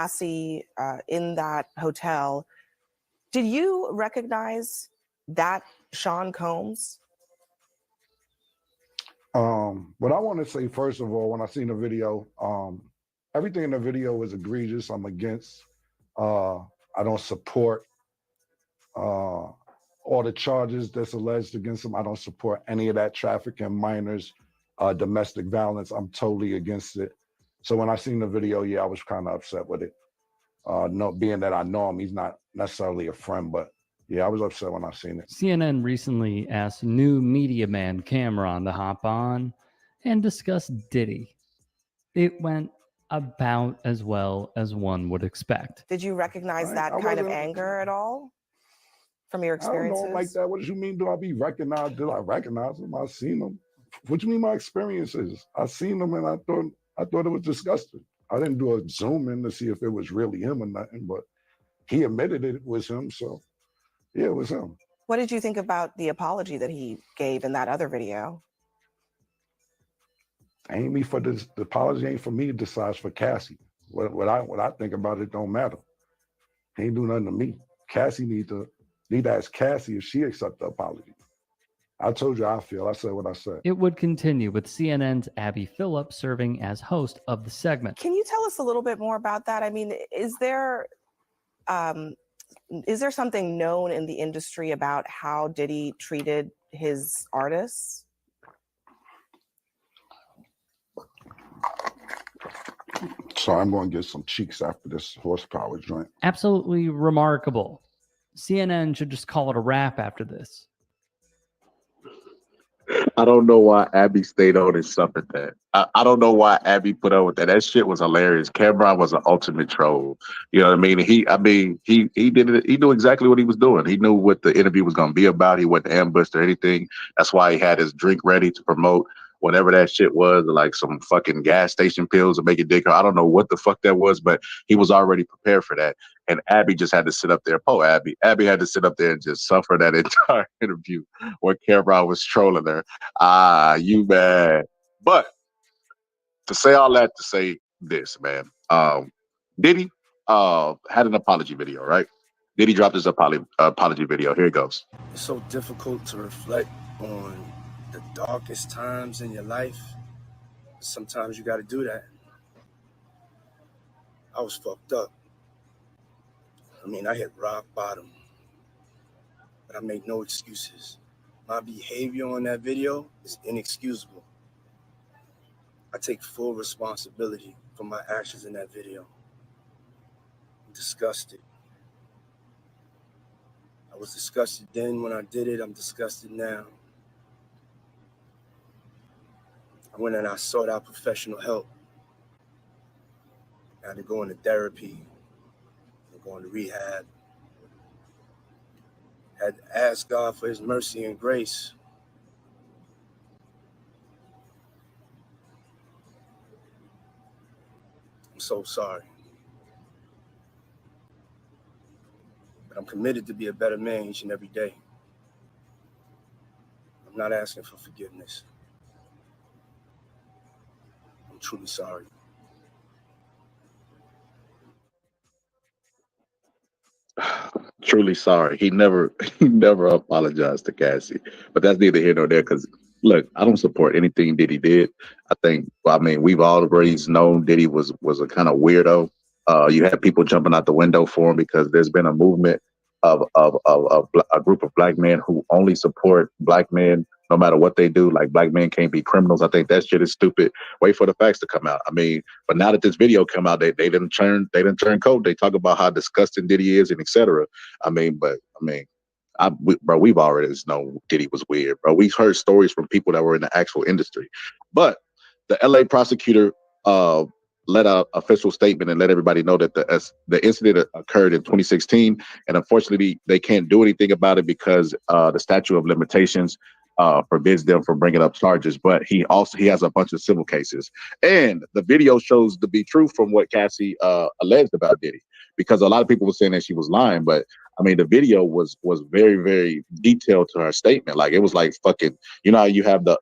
Cassie in that hotel. Did you recognize that Sean Combs? What I want to say, first of all, when I seen the video, everything in the video was egregious. I'm against. I don't support all the charges that's alleged against him. I don't support any of that trafficking, minors, domestic violence. I'm totally against it. So when I seen the video, yeah, I was kind of upset with it. Being that I know him, he's not necessarily a friend, but yeah, I was upset when I seen it. CNN recently asked new media man Cameron to hop on and discuss Diddy. It went about as well as one would expect. Did you recognize that kind of anger at all from your experiences? I don't know like that. What do you mean? Do I be recognized? Did I recognize him? I seen him. What do you mean my experiences? I seen him and I thought it was disgusting. I didn't do a zoom in to see if it was really him or nothing, but he admitted it was him. So yeah, it was him. What did you think about the apology that he gave in that other video? Ain't me for this. The apology ain't for me to decide, for Cassie. What I think about it don't matter. He ain't do nothing to me. Cassie need to ask Cassie if she accept the apology. I told you how I feel. I said what I said. It would continue with CNN's Abby Phillip serving as host of the segment. Can you tell us a little bit more about that? I mean, is there something known in the industry about how Diddy treated his artists? So I'm going to get some cheeks after this horsepower joint. Absolutely remarkable. CNN should just call it a wrap after this. I don't know why Abby stayed on and suffered that. I don't know why Abby put up with that. That shit was hilarious. Cameron was an ultimate troll. You know what I mean? He did it. He knew exactly what he was doing. He knew what the interview was going to be about. He wasn't ambushed or anything. That's why he had his drink ready to promote whatever that shit was, like some fucking gas station pills to make it dick. I don't know what the fuck that was, but he was already prepared for that. And Abby just had to sit up there. Poor Abby. Abby had to sit up there and just suffer that entire interview where Cameron was trolling her. You mad. But to say all that, to say this, man. Diddy had an apology video, right? Diddy dropped his apology video. Here it goes. It's so difficult to reflect on the darkest times in your life. Sometimes you got to do that. I was fucked up. I mean, I hit rock bottom, but I make no excuses. My behavior on that video is inexcusable. I take full responsibility for my actions in that video. I'm disgusted. I was disgusted then when I did it. I'm disgusted now. I went and I sought out professional help. I had to go into therapy, going to rehab. Had to ask God for his mercy and grace. I'm so sorry. But I'm committed to be a better man each and every day. I'm not asking for forgiveness. I'm truly sorry. Truly sorry. He never apologized to Cassie. But that's neither here nor there, because look, I don't support anything Diddy did. I mean, we've always known Diddy was a kind of weirdo. You had people jumping out the window for him because there's been a movement of a group of black men who only support black men no matter what they do. Like, black men can't be criminals. I think that shit is stupid. Wait for the facts to come out. I mean, but now that this video come out, they didn't turn code. They talk about how disgusting Diddy is and etc. We've already known Diddy was weird, bro. We heard stories from people that were in the actual industry. But the LA prosecutor let out an official statement and let everybody know that the incident occurred in 2016, and unfortunately they can't do anything about it because the statute of limitations forbids them from bringing up charges, but he has a bunch of civil cases. And the video shows to be true from what Cassie alleged about Diddy, because a lot of people were saying that she was lying, but I mean the video was very, very detailed to her statement. Like it was like fucking, you know how you have the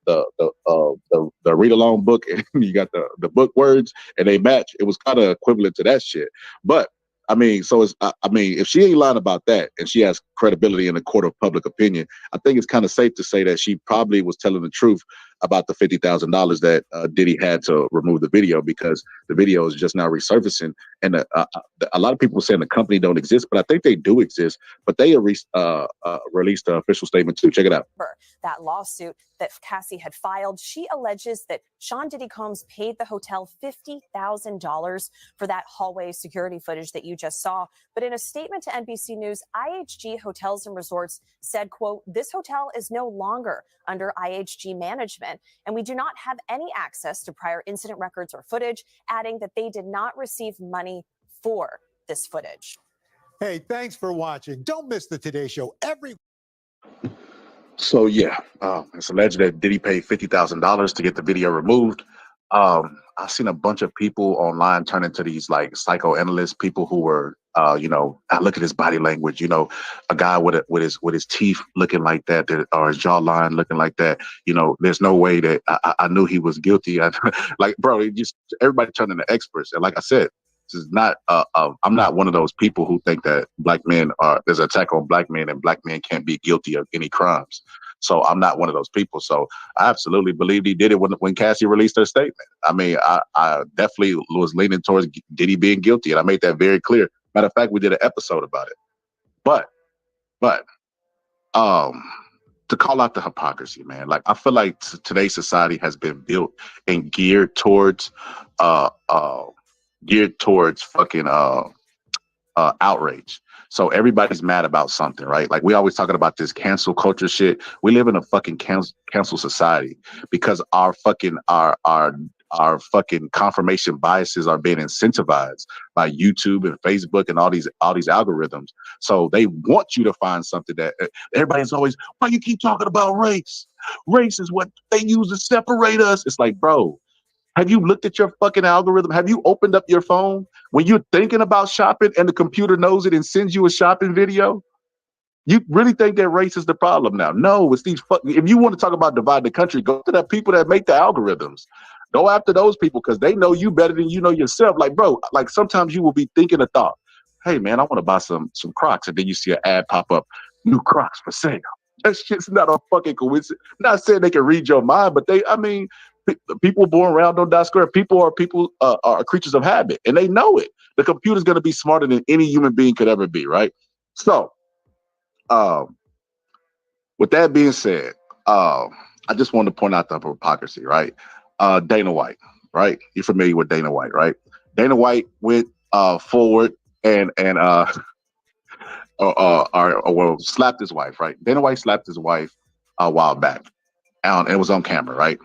read along book and you got the book words and they match. It was kind of equivalent to that shit. But I mean, so it's I mean, if she ain't lying about that and she has credibility in the court of public opinion, I think it's kind of safe to say that she probably was telling the truth about the $50,000 that Diddy had to remove the video, because the video is just now resurfacing. And a lot of people are saying the company don't exist, but I think they do exist. But they released an official statement too. Check it out. That lawsuit that Cassie had filed, she alleges that Sean Diddy Combs paid the hotel $50,000 for that hallway security footage that you just saw. But in a statement to NBC News, IHG Hotels and Resorts said, quote, "This hotel is no longer under IHG management, and we do not have any access to prior incident records or footage," adding that they did not receive money for this footage. Hey, thanks for watching. Don't miss the Today Show every. So yeah, it's alleged that Diddy paid $50,000 to get the video removed. I've seen a bunch of people online turn into these like psychoanalysts, people who were, you know, I look at his body language, you know, a guy with his teeth looking like that, or his jawline looking like that. You know, there's no way that I knew he was guilty. Like, bro, everybody turned into experts. And like I said, this is not. I'm not one of those people who think that there's an attack on black men and black men can't be guilty of any crimes. So I'm not one of those people. So I absolutely believed he did it when Cassie released her statement. I mean, I definitely was leaning towards Diddy being guilty, and I made that very clear. Matter of fact, we did an episode about it. But to call out the hypocrisy, man, like I feel like today's society has been built and geared towards fucking outrage. So everybody's mad about something, right? Like we always talking about this cancel culture shit. We live in a fucking cancel society because our fucking confirmation biases are being incentivized by YouTube and Facebook and all these algorithms. So they want you to find something that everybody's always, why you keep talking about race? Race is what they use to separate us. It's like, bro, have you looked at your fucking algorithm? Have you opened up your phone when you're thinking about shopping and the computer knows it and sends you a shopping video? You really think that race is the problem now? No, it's these if you want to talk about divide the country, go to the people that make the algorithms. Go after those people because they know you better than you know yourself. Like, bro, like sometimes you will be thinking a thought, hey man, I want to buy some Crocs, and then you see an ad pop up, new Crocs for sale. That shit's not a fucking coincidence. I'm not saying they can read your mind, but people born around don't die square. People are creatures of habit, and they know it. The computer's going to be smarter than any human being could ever be, right? So, with that being said, I just wanted to point out the hypocrisy, right? Dana White, right? You're familiar with Dana White, right? Dana White went forward and slapped his wife, right? Dana White slapped his wife a while back. And it was on camera, right?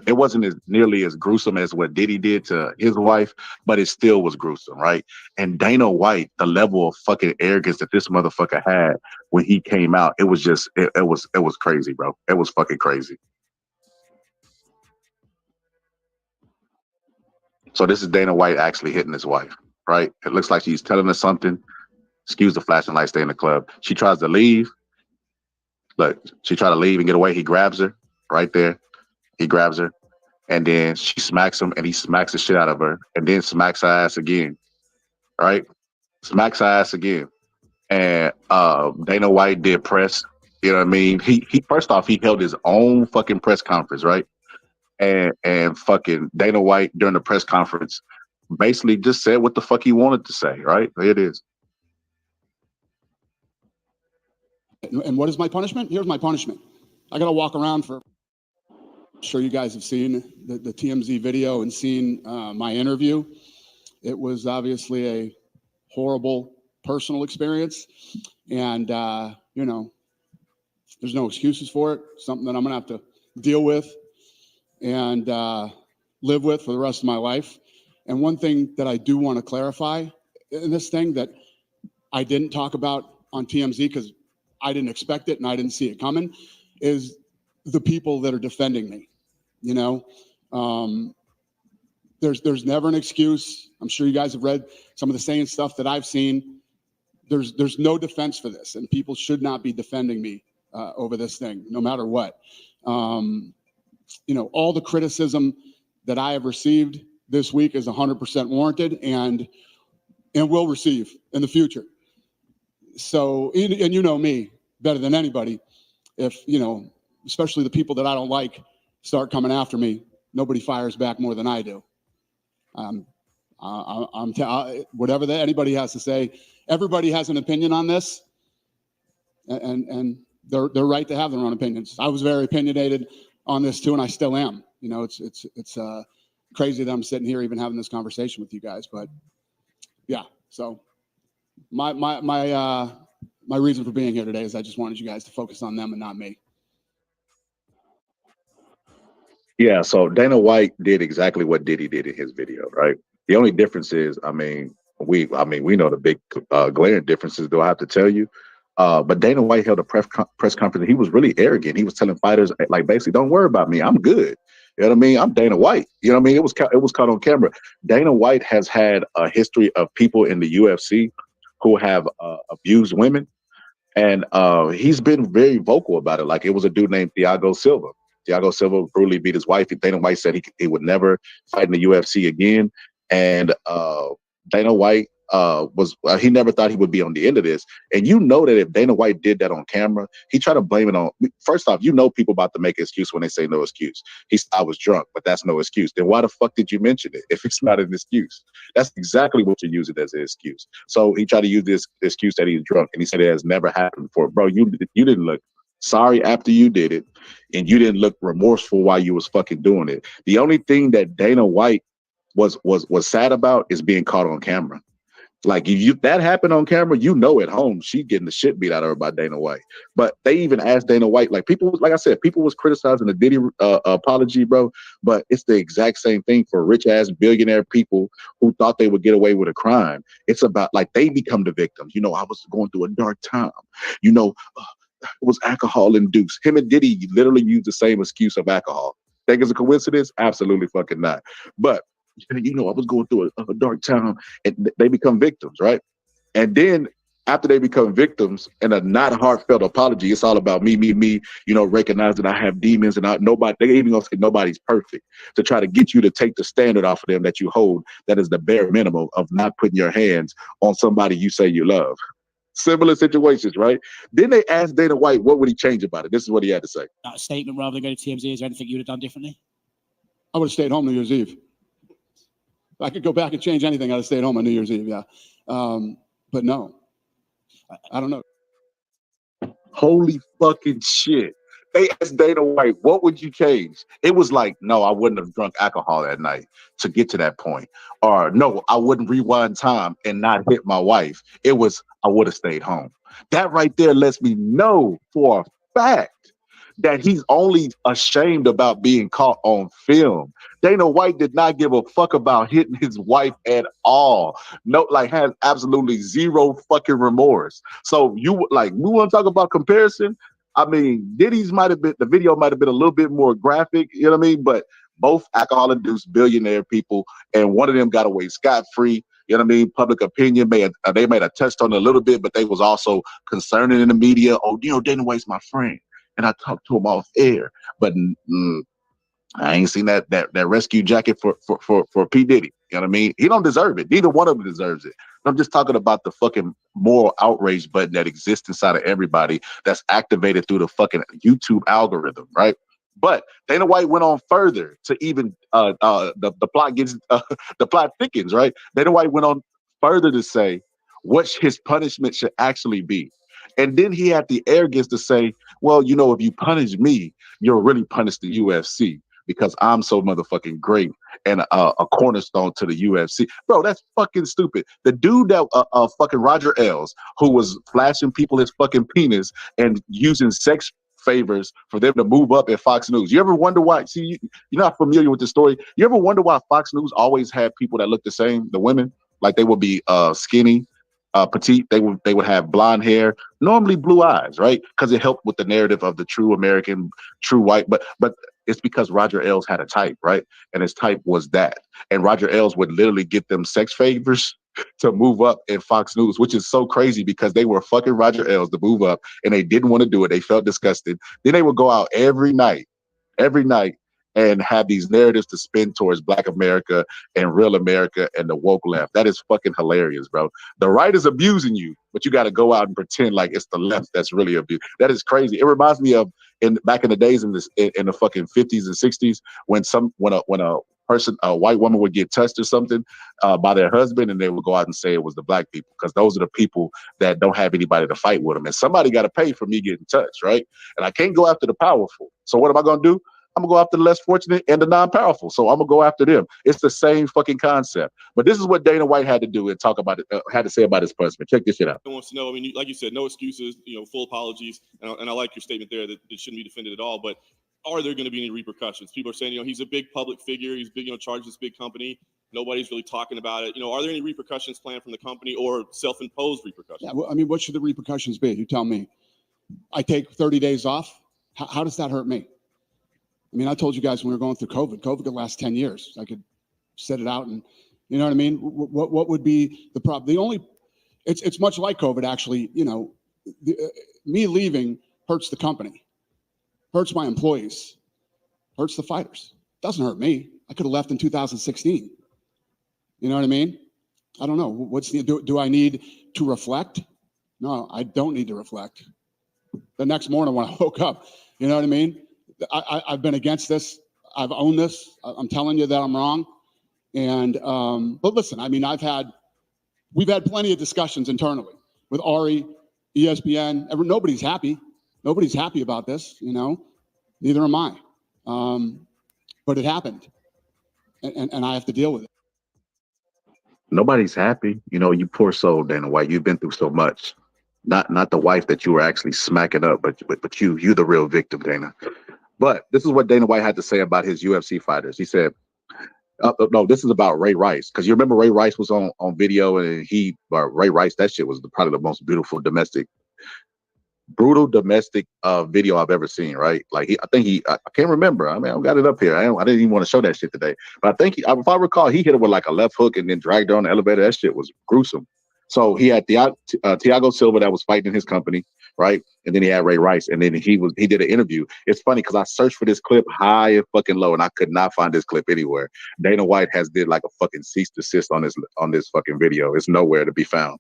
It wasn't nearly as gruesome as what Diddy did to his wife, but it still was gruesome, right? And Dana White, the level of fucking arrogance that this motherfucker had when he came out, it was just, it was crazy, bro. It was fucking crazy. So this is Dana White actually hitting his wife, right? It looks like she's telling her something. Excuse the flashing lights, stay in the club. She tries to leave. Look, she tried to leave and get away. He grabs her right there. He grabs her, and then she smacks him, and he smacks the shit out of her, and then smacks her ass again, right? Smacks her ass again. And Dana White did press, you know what I mean? He first off, he held his own fucking press conference, right? And fucking Dana White during the press conference basically just said what the fuck he wanted to say, right? There it is. And what is my punishment? Here's my punishment. I got to walk around for... I'm sure you guys have seen the TMZ video and seen my interview. It was obviously a horrible personal experience. And, you know, there's no excuses for it. Something that I'm going to have to deal with and live with for the rest of my life. And one thing that I do want to clarify in this thing that I didn't talk about on TMZ because I didn't expect it and I didn't see it coming is the people that are defending me. You know, there's never an excuse. I'm sure you guys have read some of the same stuff that I've seen. There's no defense for this, and people should not be defending me over this thing, no matter what. You know, all the criticism that I have received this week is 100% warranted and will receive in the future. So, and you know me better than anybody. If, you know, especially the people that I don't like start coming after me, nobody fires back more than I do. Whatever that anybody has to say, everybody has an opinion on this, and they're right to have their own opinions. I was very opinionated on this too, and I still am. You know, it's crazy that I'm sitting here even having this conversation with you guys, but yeah. So my reason for being here today is I just wanted you guys to focus on them and not me. Yeah, so Dana White did exactly what Diddy did in his video, right? The only difference is, we know the big glaring differences. Do I have to tell you? But Dana White held a press conference. He was really arrogant. He was telling fighters, like, basically, don't worry about me. I'm good. You know what I mean? I'm Dana White. You know what I mean? It was caught on camera. Dana White has had a history of people in the UFC who have abused women, and he's been very vocal about it. Like, it was a dude named Thiago Silva. Thiago Silva brutally beat his wife. Dana White said he would never fight in the UFC again. And Dana White he never thought he would be on the end of this. And you know that if Dana White did that on camera, he tried to blame it on, first off, you know people about to make an excuse when they say no excuse. I was drunk, but that's no excuse. Then why the fuck did you mention it if it's not an excuse? That's exactly what you're using as an excuse. So he tried to use this excuse that he's drunk, and he said it has never happened before. Bro, you didn't look sorry after you did it, and you didn't look remorseful while you was fucking doing it. The only thing that Dana White was sad about is being caught on camera. Like, if that happened on camera, you know, at home she's getting the shit beat out of her by Dana White. But they even asked Dana White, like, like I said, people was criticizing the Diddy apology, bro. But it's the exact same thing for rich ass billionaire people who thought they would get away with a crime. It's about, like, they become the victims. You know, I was going through a dark time. You know, it was alcohol induced. Him and Diddy literally used the same excuse of alcohol. Think it's a coincidence? Absolutely fucking not. But, you know, I was going through a dark time, and they become victims, right? And then after they become victims and a not heartfelt apology, it's all about me, you know, recognizing I have demons, and they even gonna say nobody's perfect, to try to get you to take the standard off of them that you hold. That is the bare minimum of not putting your hands on somebody you say you love. Similar situations, right? Then they asked Dana White, what would he change about it? This is what he had to say. That statement rather than go to TMZ, is there anything you would have done differently? I would have stayed home New Year's Eve. If I could go back and change anything, I'd have stayed home on New Year's Eve, yeah. But no, I don't know. Holy fucking shit. They asked Dana White, what would you change? It was like, no, I wouldn't have drunk alcohol that night to get to that point. Or no, I wouldn't rewind time and not hit my wife. It was, I would have stayed home. That right there lets me know for a fact that he's only ashamed about being caught on film. Dana White did not give a fuck about hitting his wife at all. No, like, has absolutely zero fucking remorse. So we want to talk about comparison? I mean, Diddy's the video might have been a little bit more graphic, you know what I mean? But both alcohol-induced billionaire people, and one of them got away scot-free. You know what I mean? Public opinion they may have touched on it a little bit, but they was also concerning in the media. Oh, you know, Dana White's my friend, and I talked to him off air. But I ain't seen that rescue jacket for P. Diddy. You know what I mean? He don't deserve it. Neither one of them deserves it. I'm just talking about the fucking moral outrage button that exists inside of everybody that's activated through the fucking YouTube algorithm, right? But Dana White went on further to even the plot thickens, right? Dana White went on further to say what his punishment should actually be. And then he had the arrogance to say, well, you know, if you punish me, you'll really punish the UFC because I'm so motherfucking great and a cornerstone to the UFC. Bro, that's fucking stupid. The dude that fucking Roger Ailes, who was flashing people his fucking penis and using sex favors for them to move up at Fox News. You ever wonder why? See, you're not familiar with the story. You ever wonder why Fox News always had people that look the same, the women? Like, they would be skinny, petite. They would have blonde hair, normally blue eyes, right? Because it helped with the narrative of the true American, true white. But it's because Roger Ailes had a type, right? And his type was that. And Roger Ailes would literally get them sex favors to move up in Fox News, which is so crazy because they were fucking Roger Ailes to move up and they didn't want to do it. They felt disgusted. Then they would go out every night, and have these narratives to spin towards Black America and real America and the woke left. That is fucking hilarious, bro. The right is abusing you, but you got to go out and pretend like it's the left that's really abused. That is crazy. It reminds me of back in the days in the fucking 50s and 60s when a white woman would get touched or something by their husband, and they would go out and say it was the Black people because those are the people that don't have anybody to fight with them. And somebody got to pay for me getting touched, right? And I can't go after the powerful. So what am I going to do? I'm gonna go after the less fortunate and the non-powerful. So I'm gonna go after them. It's the same fucking concept. But this is what Dana White had to do and talk about it. Had to say about his punishment. Check this shit out. I wants to know. I mean, like you said, no excuses. Full apologies. And I like your statement there that it shouldn't be defended at all. But are there going to be any repercussions? People are saying, he's a big public figure. He's big, charged this big company. Nobody's really talking about it. Are there any repercussions planned from the company or self-imposed repercussions? Yeah, well, I mean, what should the repercussions be? You tell me. I take 30 days off. How does that hurt me? I mean, I told you guys when we were going through COVID could last 10 years. I could set it out and, you know what I mean? What would be the problem? It's much like COVID, actually. Me leaving hurts the company, hurts my employees, hurts the fighters. Doesn't hurt me. I could have left in 2016. You know what I mean? I don't know. Do I need to reflect? No, I don't need to reflect. The next morning when I woke up, you know what I mean? I've been against this. I've owned this. I'm telling you that I'm wrong. And but listen, I mean, we've had plenty of discussions internally with Ari, ESPN. Nobody's happy. Nobody's happy about this. Neither am I. But it happened, and I have to deal with it. Nobody's happy. You poor soul, Dana White. You've been through so much. Not the wife that you were actually smacking up, but you the real victim, Dana. But this is what Dana White had to say about his UFC fighters. He said, no, this is about Ray Rice. Because you remember Ray Rice was on video and Ray Rice, that shit was probably the most brutal domestic video I've ever seen, right? Like I can't remember. I mean, I've got it up here. I didn't even want to show that shit today. But I think if I recall, he hit her with like a left hook and then dragged her on the elevator. That shit was gruesome. So he had Thiago Silva that was fighting in his company, right? And then he had Ray Rice, and then he did an interview. It's funny because I searched for this clip high and fucking low, and I could not find this clip anywhere. Dana White did like a fucking cease desist on this fucking video. It's nowhere to be found.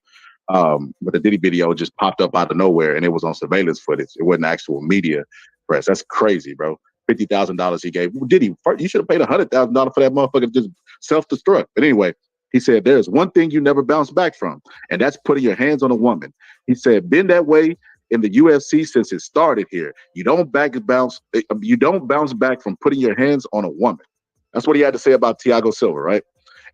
But the Diddy video just popped up out of nowhere, and it was on surveillance footage. It wasn't actual media press. That's crazy, bro. $50,000 he gave. Diddy, you should have paid $100,000 for that motherfucker to just self-destruct. But anyway. He said, there's one thing you never bounce back from, and that's putting your hands on a woman. He said, been that way in the UFC since it started here. You don't bounce back from putting your hands on a woman. That's what he had to say about Thiago Silva, right?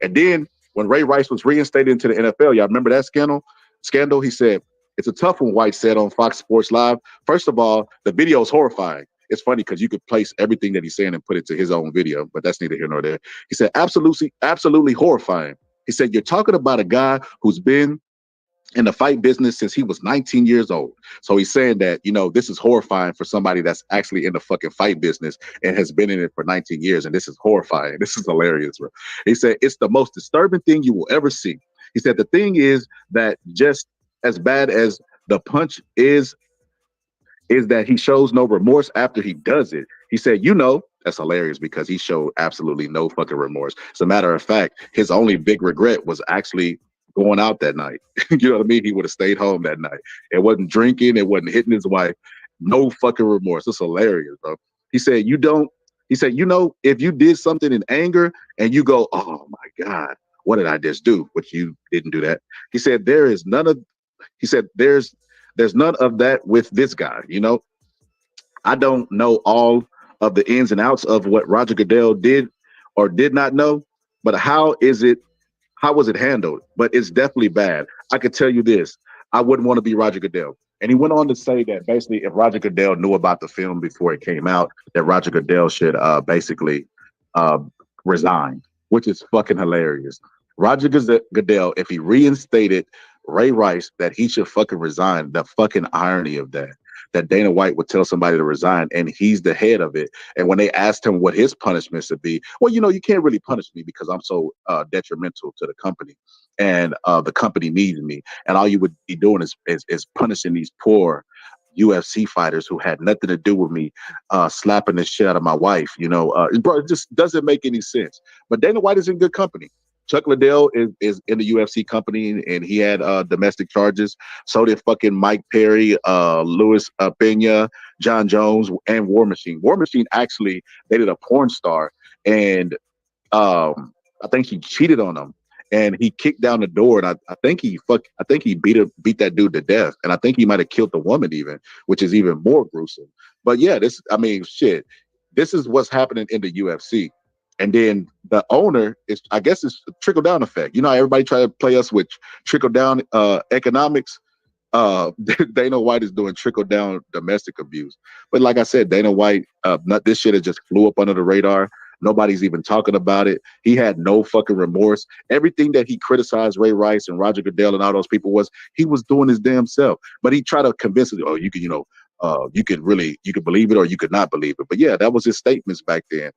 And then when Ray Rice was reinstated into the NFL, y'all remember that scandal? He said, it's a tough one, White said on Fox Sports Live. First of all, the video is horrifying. It's funny because you could place everything that he's saying and put it to his own video, but that's neither here nor there. He said, absolutely horrifying. He said, you're talking about a guy who's been in the fight business since he was 19 years old. So he's saying that, this is horrifying for somebody that's actually in the fucking fight business and has been in it for 19 years. And this is horrifying. This is hilarious, bro. He said, it's the most disturbing thing you will ever see. He said, the thing is that just as bad as the punch is that he shows no remorse after he does it. He said, that's hilarious because he showed absolutely no fucking remorse. As a matter of fact, his only big regret was actually going out that night. You know what I mean? He would have stayed home that night. It wasn't drinking. It wasn't hitting his wife. No fucking remorse. It's hilarious, bro. He said, if you did something in anger and you go, oh my God, what did I just do? But you didn't do that. He said, there's none of that with this guy. I don't know all of the ins and outs of what Roger Goodell did or did not know, but how was it handled? But it's definitely bad. I could tell you this, I wouldn't want to be Roger Goodell. And he went on to say that basically if Roger Goodell knew about the film before it came out, that Roger Goodell should basically resign, which is fucking hilarious. Roger Goodell, if he reinstated Ray Rice that he should fucking resign. The fucking irony of that. That Dana White would tell somebody to resign and he's the head of it. And when they asked him what his punishment should be, well, you can't really punish me because I'm so detrimental to the company and the company needs me. And all you would be doing is punishing these poor UFC fighters who had nothing to do with me slapping the shit out of my wife. Bro, it just doesn't make any sense. But Dana White is in good company. Chuck Liddell is in the UFC company, and he had domestic charges. So did fucking Mike Perry, Luis Pena, John Jones, and War Machine. War Machine actually dated a porn star, and I think he cheated on him, and he kicked down the door, and I think he beat that dude to death, and I think he might have killed the woman even, which is even more gruesome. But yeah, this is what's happening in the UFC. And then the owner I guess it's a trickle down effect. Everybody try to play us with trickle down economics. Dana White is doing trickle down domestic abuse. But like I said, Dana White, this shit has just flew up under the radar. Nobody's even talking about it. He had no fucking remorse. Everything that he criticized Ray Rice and Roger Goodell and all those people he was doing his damn self. But he tried to convince us, you can, you could believe it or you could not believe it. But yeah, that was his statements back then.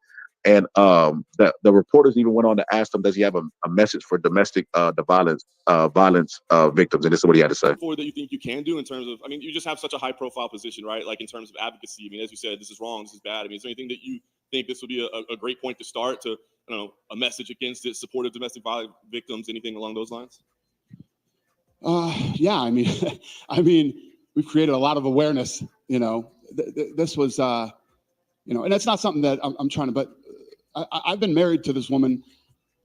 And the reporters even went on to ask him, does he have a message for domestic violence victims? And this is what he had to say. That you think you can do in terms of, you just have such a high profile position, right? Like in terms of advocacy. As you said, this is wrong, this is bad. Is there anything that you think this would be a great point to start to, a message against it, supportive domestic violence victims, anything along those lines? Yeah, we've created a lot of awareness. This was, and it's not something that I'm trying to, but I've been married to this woman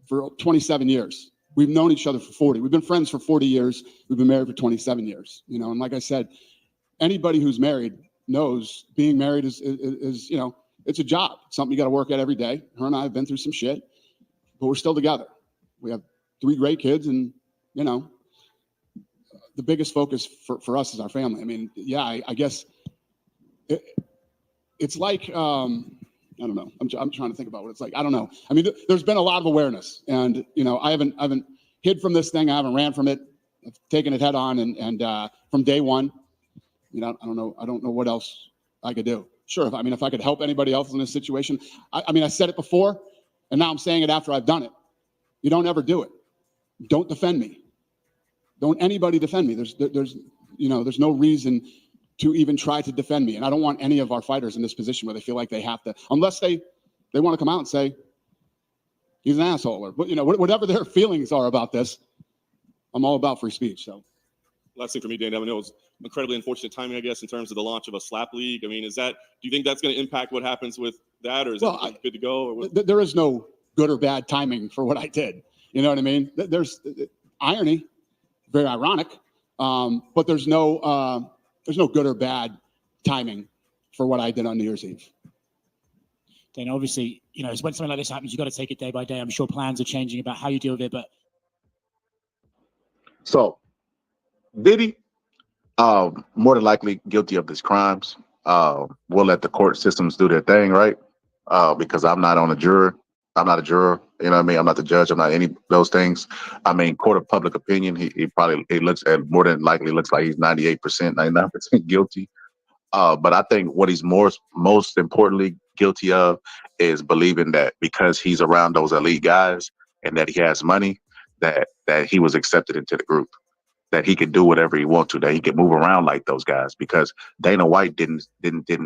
for 27 years. We've known each other for 40. We've been friends for 40 years. We've been married for 27 years. And like I said, anybody who's married knows being married is it's a job. It's something you got to work at every day. Her and I have been through some shit, but we're still together. We have 3 great kids, and the biggest focus for us is our family. I guess it's like I don't know. I'm trying to think about what it's like. I don't know. There's been a lot of awareness, and I haven't hid from this thing. I haven't ran from it. I've taken it head on, and from day one, I don't know what else I could do. Sure, if I could help anybody else in this situation, I said it before, and now I'm saying it after I've done it. You don't ever do it. Don't defend me. Don't anybody defend me. There's no reason to even try to defend me. And I don't want any of our fighters in this position where they feel like they have to, unless they want to come out and say, he's an asshole, or whatever their feelings are about this. I'm all about free speech. So last thing for me, Dan, I know it was incredibly unfortunate timing, I guess, in terms of the launch of a slap league. Do you think that's going to impact what happens with that, or is it good to go? Or there is no good or bad timing for what I did. You know what I mean? There's irony, very ironic, but there's no good or bad timing for what I did on New Year's Eve. Then obviously, when something like this happens, you've got to take it day by day. I'm sure plans are changing about how you deal with it, but. So, Diddy, more than likely guilty of these crimes. We'll let the court systems do their thing, right? Because I'm not a juror. You know what I mean? I'm not the judge. I'm not any of those things. Court of public opinion, he looks at more than likely looks like he's 98%, 99% guilty. But I think what he's most importantly guilty of is believing that because he's around those elite guys and that he has money, that he was accepted into the group, that he could do whatever he wants to, that he could move around like those guys. Because Dana White didn't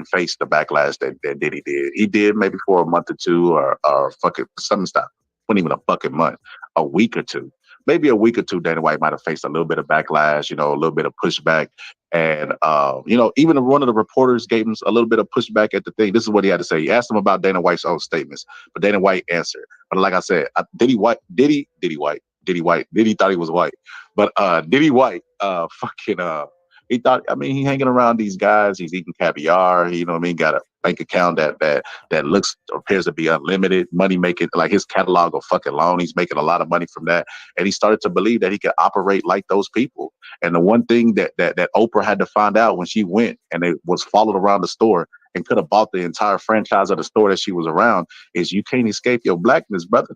face the backlash that Diddy did. He did maybe for a month or two, or fucking something stop. Wasn't even a fucking month, a week or two. Maybe a week or two, Dana White might have faced a little bit of backlash, a little bit of pushback. And, even one of the reporters gave him a little bit of pushback at the thing. This is what he had to say. He asked him about Dana White's own statements, but Dana White answered. But like I said, Diddy thought he was white. But Diddy White, he thought, he hanging around these guys. He's eating caviar. Got a bank account that appears to be unlimited, money making, like his catalog of fucking loan. He's making a lot of money from that. And he started to believe that he could operate like those people. And the one thing that Oprah had to find out when she went and it was followed around the store and could have bought the entire franchise of the store that she was around is you can't escape your blackness, brother.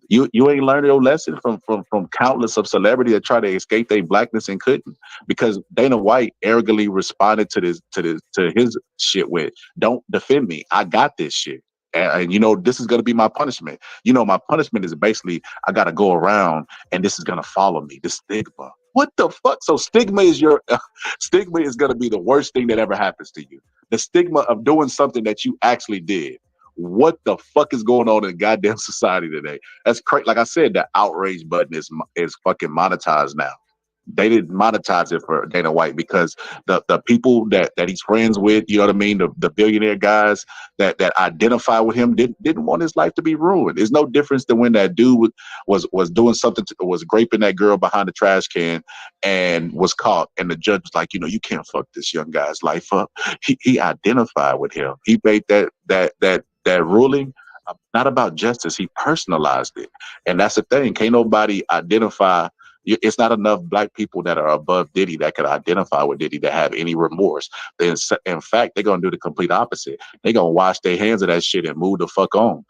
You ain't learned your lesson from countless of celebrity that try to escape their blackness and couldn't, because Dana White arrogantly responded to his shit with, "Don't defend me. I got this shit. And you know, this is gonna be my punishment. You know, my punishment is basically I gotta go around and this is gonna follow me. The stigma. What the fuck? So stigma is stigma is gonna be the worst thing that ever happens to you. The stigma of doing something that you actually did. What the fuck is going on in goddamn society today? That's crazy. Like I said, the outrage button is fucking monetized now. They didn't monetize it for Dana White because the people that he's friends with, you know what I mean, the billionaire guys that identify with him didn't want his life to be ruined. There's no difference than when that dude was doing something, was graping that girl behind the trash can and was caught, and the judge was like, you know, you can't fuck this young guy's life up. He identified with him. He made that ruling not about justice. He personalized it, and that's the thing. Can't nobody identify. It's not enough black people that are above Diddy that can identify with Diddy that have any remorse. In fact, they're gonna do the complete opposite. They're gonna wash their hands of that shit and move the fuck on.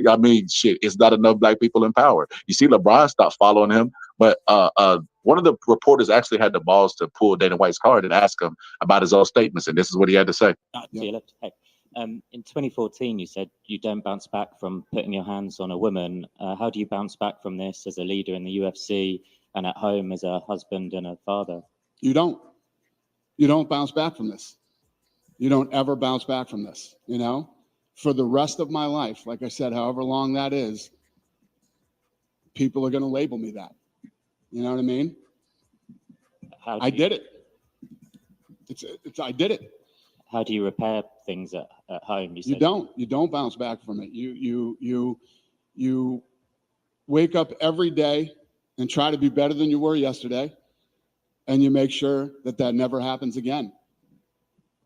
I mean, shit, it's not enough black people in power. You see LeBron stopped following him, but one of the reporters actually had the balls to pull Dana White's card and ask him about his own statements, and this is what he had to say. In 2014, you said you don't bounce back from putting your hands on a woman. How do you bounce back from this as a leader in the UFC and at home as a husband and a father? You don't. You don't bounce back from this. You don't ever bounce back from this, you know? For the rest of my life, like I said, however long that is, people are going to label me that. You know what I mean? I did it. I did it. How do you repair things at home? You don't bounce back from it. You wake up every day and try to be better than you were yesterday, and you make sure that never happens again.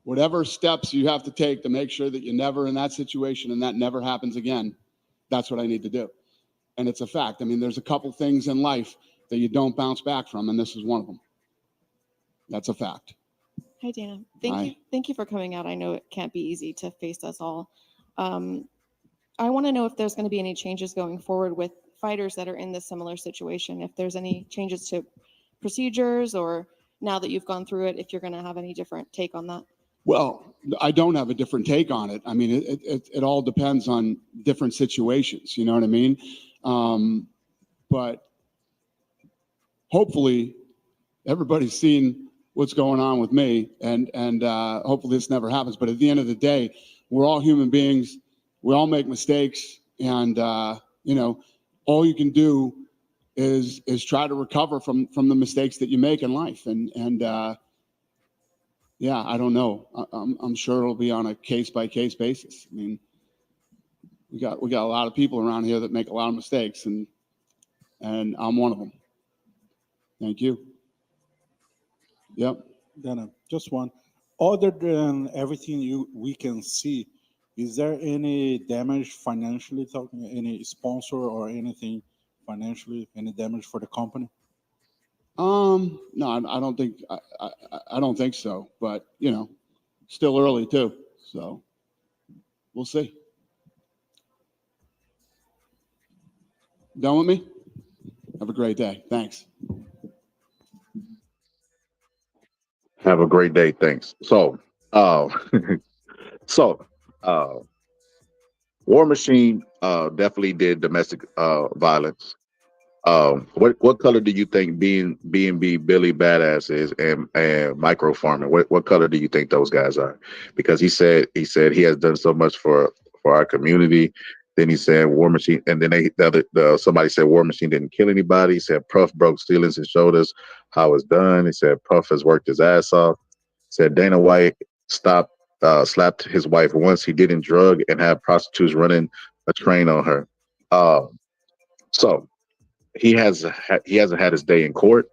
Whatever steps you have to take to make sure that you're never in that situation and that never happens again, that's what I need to do. And it's a fact. I mean, there's a couple things in life that you don't bounce back from, and this is one of them. That's a fact. Hi, Dana. Thank you for coming out. I know it can't be easy to face us all. I want to know if there's going to be any changes going forward with fighters that are in this similar situation. If there's any changes to procedures, or now that you've gone through it, if you're going to have any different take on that. Well, I don't have a different take on it. I mean, it all depends on different situations. You know what I mean? But hopefully, everybody's seen what's going on with me, and hopefully this never happens. But at the end of the day, we're all human beings. We all make mistakes, and you know, all you can do is try to recover from the mistakes that you make in life. And yeah, I don't know. I'm sure it'll be on a case by case basis. I mean, we got a lot of people around here that make a lot of mistakes, and I'm one of them. Thank you. Yep. Dana, just one. Other than everything we can see, is there any damage financially, talking any sponsor or anything financially, any damage for the company? No, I don't think I don't think so. But you know, still early too, so we'll see. Done with me? Have a great day. Thanks. Have a great day. Thanks. So, War Machine definitely did domestic violence. What color do you think B&B Billy Badass is, and Micro Farming? What color do you think those guys are? Because he said he has done so much for our community. Then he said War Machine, and then somebody said War Machine didn't kill anybody. He said Puff broke ceilings and showed us how it's done. He said Puff has worked his ass off. Said Dana White slapped his wife once. He didn't drug and have prostitutes running a train on her. So he hasn't had his day in court.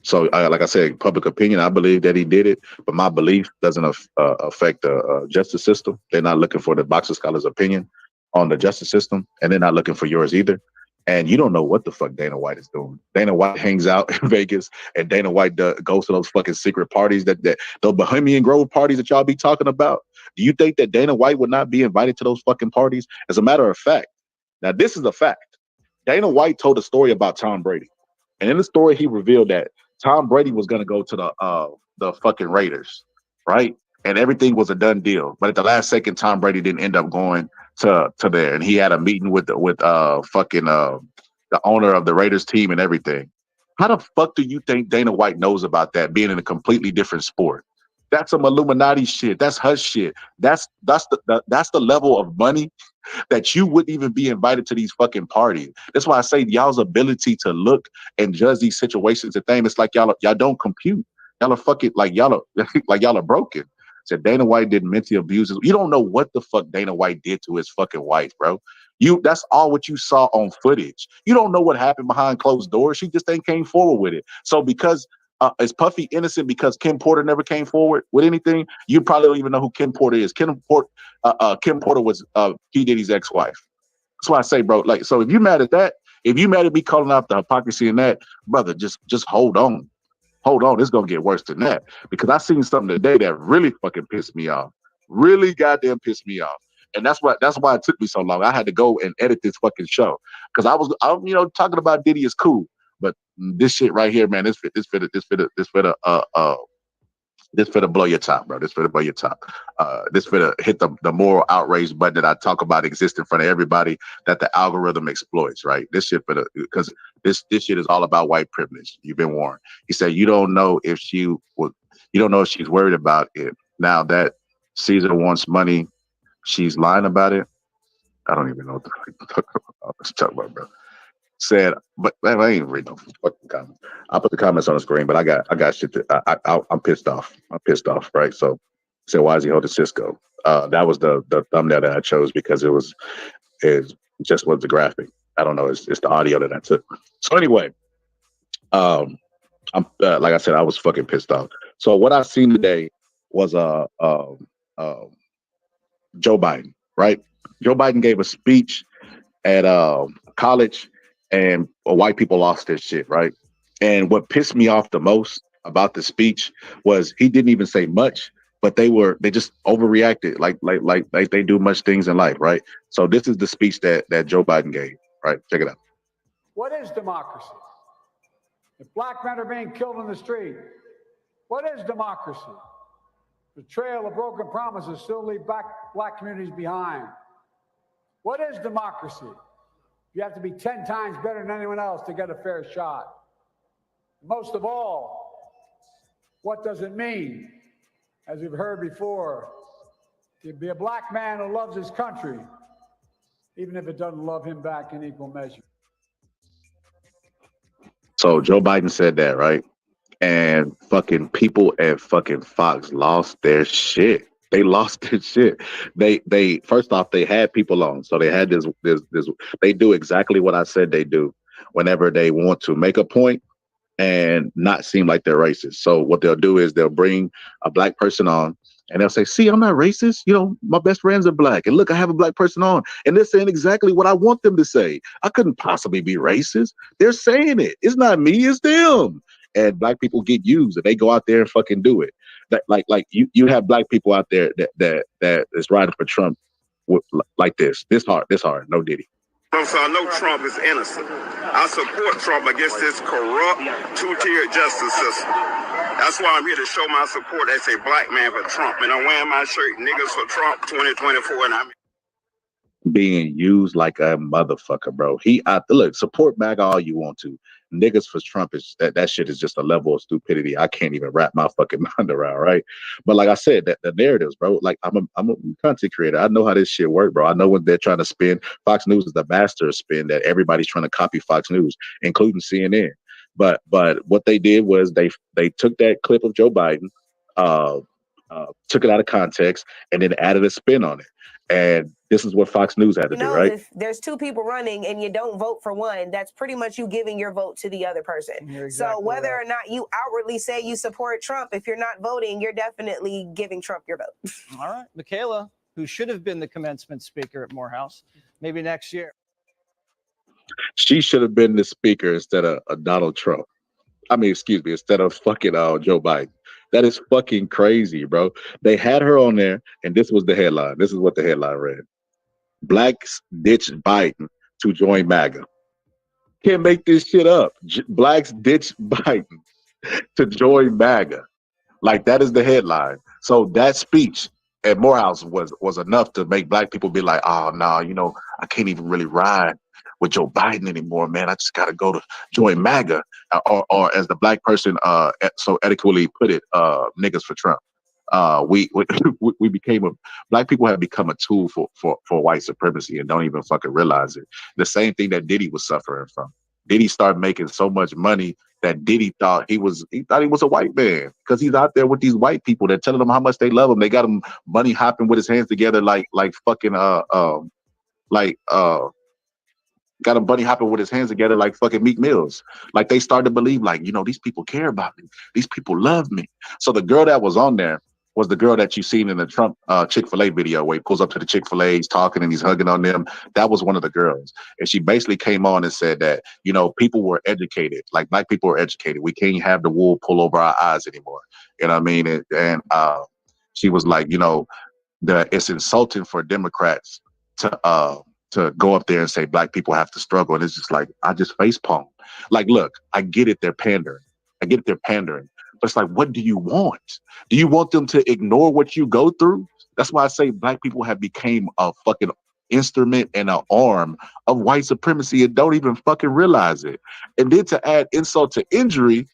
So, like I said, public opinion, I believe that he did it, but my belief doesn't affect the justice system. They're not looking for the boxer scholar's opinion on the justice system, and they're not looking for yours either. And you don't know what the fuck Dana White is doing. Dana White hangs out in Vegas, and Dana White goes to those fucking secret parties, that the Bohemian Grove parties that y'all be talking about. Do you think that Dana White would not be invited to those fucking parties? As a matter of fact, now this is a fact. Dana White told a story about Tom Brady, and in the story he revealed that Tom Brady was going to go to the fucking Raiders, right? And everything was a done deal. But at the last second, Tom Brady didn't end up going to there, and he had a meeting with the owner of the Raiders team and everything. How the fuck do you think Dana White knows about that, being in a completely different sport? That's some Illuminati shit. That's hush shit. That's the level of money that you wouldn't even be invited to these fucking parties. That's why I say y'all's ability to look and judge these situations and things, it's like y'all don't compute. Y'all are fucking like y'all are broken. Said Dana White did mentally abuse. You don't know what the fuck Dana White did to his fucking wife, bro. That's all what you saw on footage. You don't know what happened behind closed doors. She just ain't came forward with it. So because is Puffy innocent because Kim Porter never came forward with anything? You probably don't even know who Kim Porter is. Kim Porter was P. Diddy's ex-wife. That's why I say, bro, like, so if you mad at that, if you mad at me calling out the hypocrisy in that, brother, just hold on. Hold on, it's gonna get worse than that. Because I seen something today that really fucking pissed me off. Really goddamn pissed me off. And that's why it took me so long. I had to go and edit this fucking show. Because I'm talking about Diddy is cool. But this shit right here, man, this for to blow your top, bro. This for to blow your top. This for to hit the moral outrage button that I talk about exists in front of everybody that the algorithm exploits, right? This shit because this shit is all about white privilege. You've been warned. He said you don't know if she's worried about it. Now that Caesar wants money, she's lying about it. I don't even know what the fuck I'm talking about, bro. Said, but man, I ain't reading no fucking comments. I'll put the comments on the screen, but I got shit that I'm pissed off. I'm pissed off, right? So said, why is he holding Cisco? That was the thumbnail that I chose because it just was the graphic. I don't know, it's the audio that I took. So anyway, I'm like I said, I was fucking pissed off. So what I seen today was Joe Biden, right? Joe Biden gave a speech at college, and white people lost their shit, right? And what pissed me off the most about the speech was he didn't even say much, but they just overreacted like they do much things in life, right? So this is the speech that Joe Biden gave, right? Check it out. What is democracy? If black men are being killed in the street, what is democracy? The trail of broken promises still leave black communities behind. What is democracy? You have to be 10 times better than anyone else to get a fair shot. Most of all, what does it mean? As we've heard before, to be a black man who loves his country, even if it doesn't love him back in equal measure. So Joe Biden said that, right? And fucking people at fucking Fox lost their shit. They lost their shit. They first off, they had people on. So they had this they do exactly what I said they do whenever they want to make a point and not seem like they're racist. So what they'll do is they'll bring a black person on and they'll say, see, I'm not racist. You know, my best friends are black. And look, I have a black person on. And they're saying exactly what I want them to say. I couldn't possibly be racist. They're saying it. It's not me, it's them. And black people get used and they go out there and fucking do it. That like you have black people out there that is riding for Trump like this hard, no Diddy. So I know Trump is innocent. I support Trump against this corrupt two-tier justice system. That's why I'm here to show my support as a black man for Trump. And I'm wearing my shirt, niggas for Trump 2024. And I'm being used like a motherfucker, bro. Look, support MAGA all you want to. Niggas for Trump is that shit is just a level of stupidity I can't even wrap my fucking mind around, right? But like I said, that the narratives, bro. Like I'm a content creator. I know how this shit works, bro. I know what they're trying to spin. Fox News is the master of spin that everybody's trying to copy Fox News, including CNN. But what they did was they took that clip of Joe Biden, took it out of context, and then added a spin on it. And this is what Fox News had to do, right? If there's two people running and you don't vote for one, that's pretty much you giving your vote to the other person. Exactly so whether or not you outwardly say you support Trump, if you're not voting, you're definitely giving Trump your vote. All right. Michaela, who should have been the commencement speaker at Morehouse, maybe next year. She should have been the speaker instead of Donald Trump. I mean, excuse me, instead of fucking Joe Biden. That is fucking crazy, bro. They had her on there, and this was the headline. This is what the headline read. Blacks ditch Biden to join MAGA. Can't make this shit up. Blacks ditch Biden to join MAGA. Like that is the headline. So that speech at Morehouse was enough to make black people be like, oh no, you know, I can't even really ride with Joe Biden anymore, man. I just gotta go to join MAGA. Or as the black person so adequately put it, niggas for Trump. We became black people have become a tool for white supremacy and don't even fucking realize it. The same thing that Diddy was suffering from. Diddy started making so much money that Diddy thought he was a white man because he's out there with these white people. They're telling him how much they love him. They got him bunny hopping with his hands together like fucking got him bunny hopping with his hands together like fucking Meek Mills. Like they started to believe like, you know, these people care about me. These people love me. So the girl that was on there was the girl that you seen in the Trump Chick-fil-A video where he pulls up to the Chick-fil-A, he's talking and he's hugging on them. That was one of the girls. And she basically came on and said that, you know, people were educated, like black people were educated. We can't have the wool pull over our eyes anymore. You know what I mean? And she was like, you know, it's insulting for Democrats to go up there and say black people have to struggle. And it's just like, I just facepalm. Like, look, I get it, they're pandering. But it's like, what do you want? Do you want them to ignore what you go through? That's why I say black people have become a fucking instrument and an arm of white supremacy and don't even fucking realize it. And then to add insult to injury,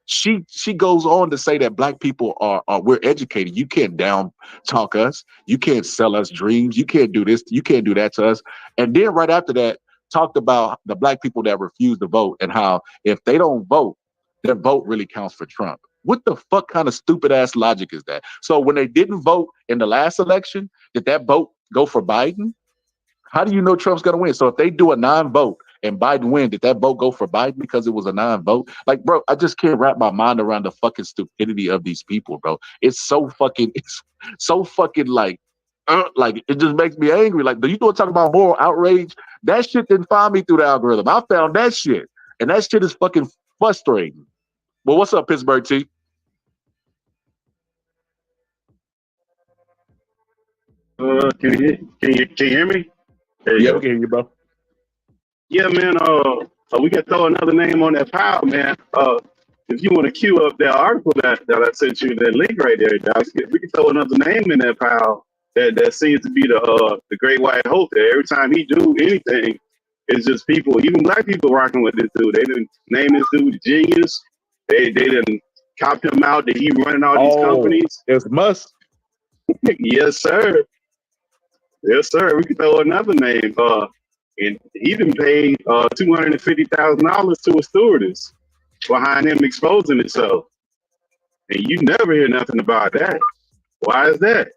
she goes on to say that black people are we're educated. You can't down talk us. You can't sell us dreams. You can't do this. You can't do that to us. And then right after that, talked about the black people that refuse to vote and how if they don't vote, their vote really counts for Trump. What the fuck kind of stupid ass logic is that? So when they didn't vote in the last election, did that vote go for Biden? How do you know Trump's gonna win? So if they do a non-vote and Biden win, did that vote go for Biden because it was a non-vote? Like, bro, I just can't wrap my mind around the fucking stupidity of these people, bro. It's so fucking like it just makes me angry. Like, do you know what I'm talking about moral outrage? That shit didn't find me through the algorithm. I found that shit. And that shit is fucking frustrating. Well, what's up, Pittsburgh T? Can you hear me? Yeah, we can hear you, bro. Yeah, man. We can throw another name on that pile, man. If you want to queue up that article that I sent you, that link right there, Doc, we can throw another name in that pile. That seems to be the great white hope. That every time he do anything, it's just people, even black people, rocking with this dude. They didn't name this dude genius. They didn't cop him out that he running all these companies. It's Musk. Yes, sir. Yes, sir. We could throw another name. And he been paid $250,000 to a stewardess behind him exposing himself. And you never hear nothing about that. Why is that?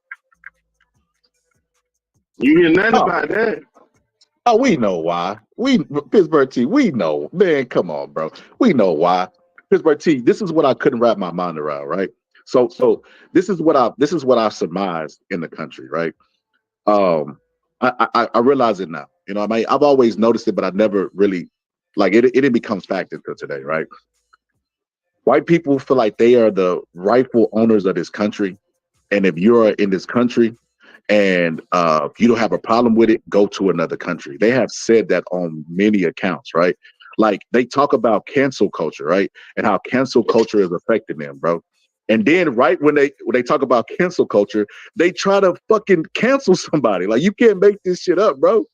You hear nothing about that. Oh, we know why. Pittsburgh T, we know. Man, come on, bro. We know why. Pittsburgh T, this is what I couldn't wrap my mind around, right? So this is what I surmised in the country, right? I realize it now. You know, I mean, I've always noticed it, but I never really like it. It didn't become fact until today, right? White people feel like they are the rightful owners of this country, and if you're in this country and you don't have a problem with it, go to another country. They have said that on many accounts, right? Like they talk about cancel culture, right? And how cancel culture is affecting them, bro. And then right when they talk about cancel culture, they try to fucking cancel somebody. Like you can't make this shit up, bro.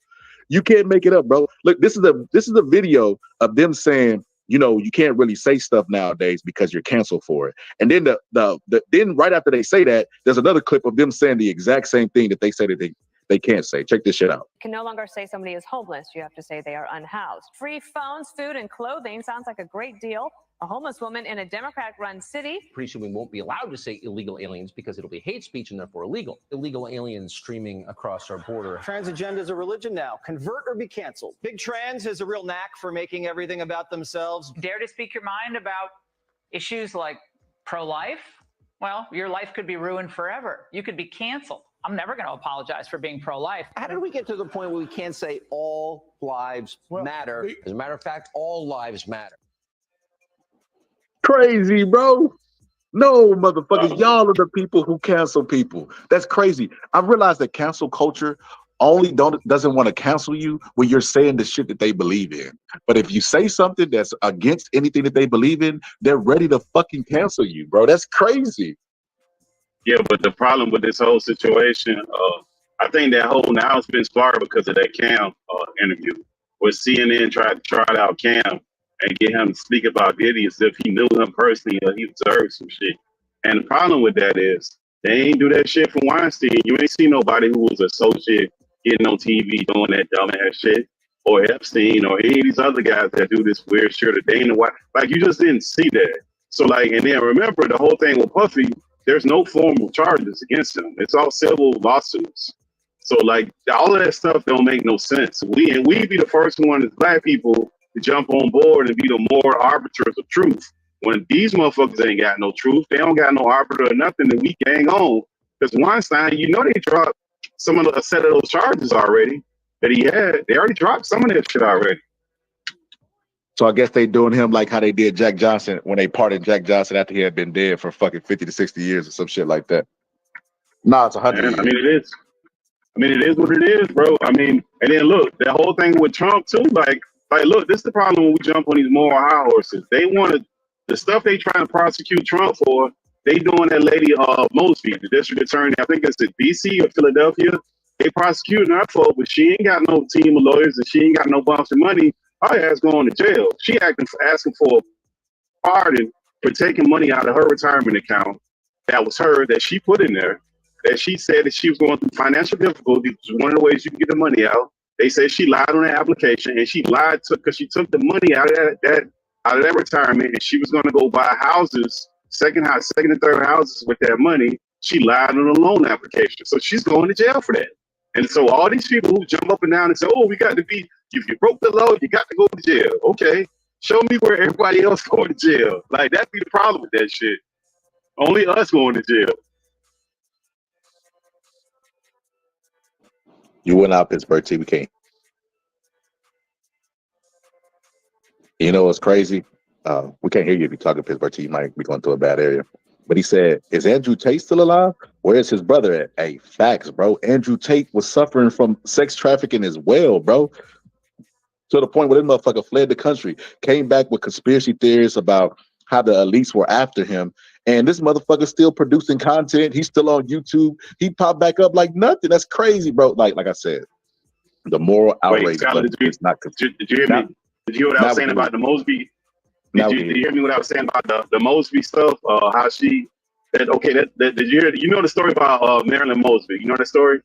You can't make it up, bro. Look, this is a video of them saying, you know, you can't really say stuff nowadays because you're canceled for it. And then then right after they say that, there's another clip of them saying the exact same thing that they say that they can't say. Check this shit out. You can no longer say somebody is homeless. You have to say they are unhoused. Free phones, food, and clothing sounds like a great deal. A homeless woman in a Democrat-run city. Pretty soon we won't be allowed to say illegal aliens because it'll be hate speech and therefore illegal. Illegal aliens streaming across our border. Trans agenda is a religion now. Convert or be canceled. Big Trans has a real knack for making everything about themselves. Dare to speak your mind about issues like pro-life? Well, your life could be ruined forever. You could be canceled. I'm never going to apologize for being pro-life. How did we get to the point where we can't say all lives matter? As a matter of fact, all lives matter. Crazy, bro. No, motherfuckers, y'all are the people who cancel people. That's crazy. I realized that cancel culture only doesn't want to cancel you when you're saying the shit that they believe in. But if you say something that's against anything that they believe in, they're ready to fucking cancel you, bro. That's crazy. Yeah, but the problem with this whole situation, I think that whole now it's been sparked because of that Cam interview, where CNN tried to trot out Cam and get him to speak about Diddy as if he knew him personally or he observed some shit. And the problem with that is they ain't do that shit for Weinstein. You ain't see nobody who was associate getting on TV doing that dumbass shit, or Epstein, or any of these other guys that do this weird shit. Or Dana White, like you just didn't see that. So like, and then remember the whole thing with Puffy. There's no formal charges against him. It's all civil lawsuits. So like all of that stuff don't make no sense. We be the first one as black people to jump on board and be the more arbiters of truth. When these motherfuckers ain't got no truth, they don't got no arbiter or nothing, that we gang on. Because Weinstein, you know, they dropped a set of those charges already that he had. They already dropped some of that shit already. So I guess they doing him like how they did Jack Johnson when they pardoned Jack Johnson after he had been dead for fucking 50 to 60 years or some shit like that. Nah, it's 100 years. I mean, it is. I mean, it is what it is, bro. I mean, and then look, that whole thing with Trump too. Like, look, this is the problem when we jump on these moral high horses. They wanted the stuff they trying to prosecute Trump for. They doing that lady Mosby, the district attorney. I think it's in D.C. or Philadelphia. They prosecuting her for, but she ain't got no team of lawyers and she ain't got no bunch of money. Her ass going to jail. She asking for a pardon for taking money out of her retirement account that was her, that she put in there, that she said that she was going through financial difficulties, which was one of the ways you can get the money out. They said she lied on the application, and she lied because she took the money out of that retirement, and she was going to go buy houses, second and third houses with that money. She lied on a loan application, so she's going to jail for that. And so all these people who jump up and down and say, "Oh, we got to be," if you broke the law, you got to go to jail. Okay, show me where everybody else going to jail. Like, that'd be the problem with that shit. Only us going to jail. You went out Pittsburgh team. We can't. You know what's crazy? We can't hear you if you talking Pittsburgh team. You might be going through a bad area. But he said, "Is Andrew Tate still alive? Where is his brother at?" Hey, facts, bro. Andrew Tate was suffering from sex trafficking as well, bro. To the point where this motherfucker fled the country, came back with conspiracy theories about how the elites were after him. And this motherfucker's still producing content. He's still on YouTube. He popped back up like nothing. That's crazy, bro. Like I said, the moral outrage. Wait, Scott, did you hear me? Did you hear what I was saying about the Mosby? Did you hear me what I was saying about the Mosby stuff? How she did you hear? You know the story about Marilyn Mosby? You know that story?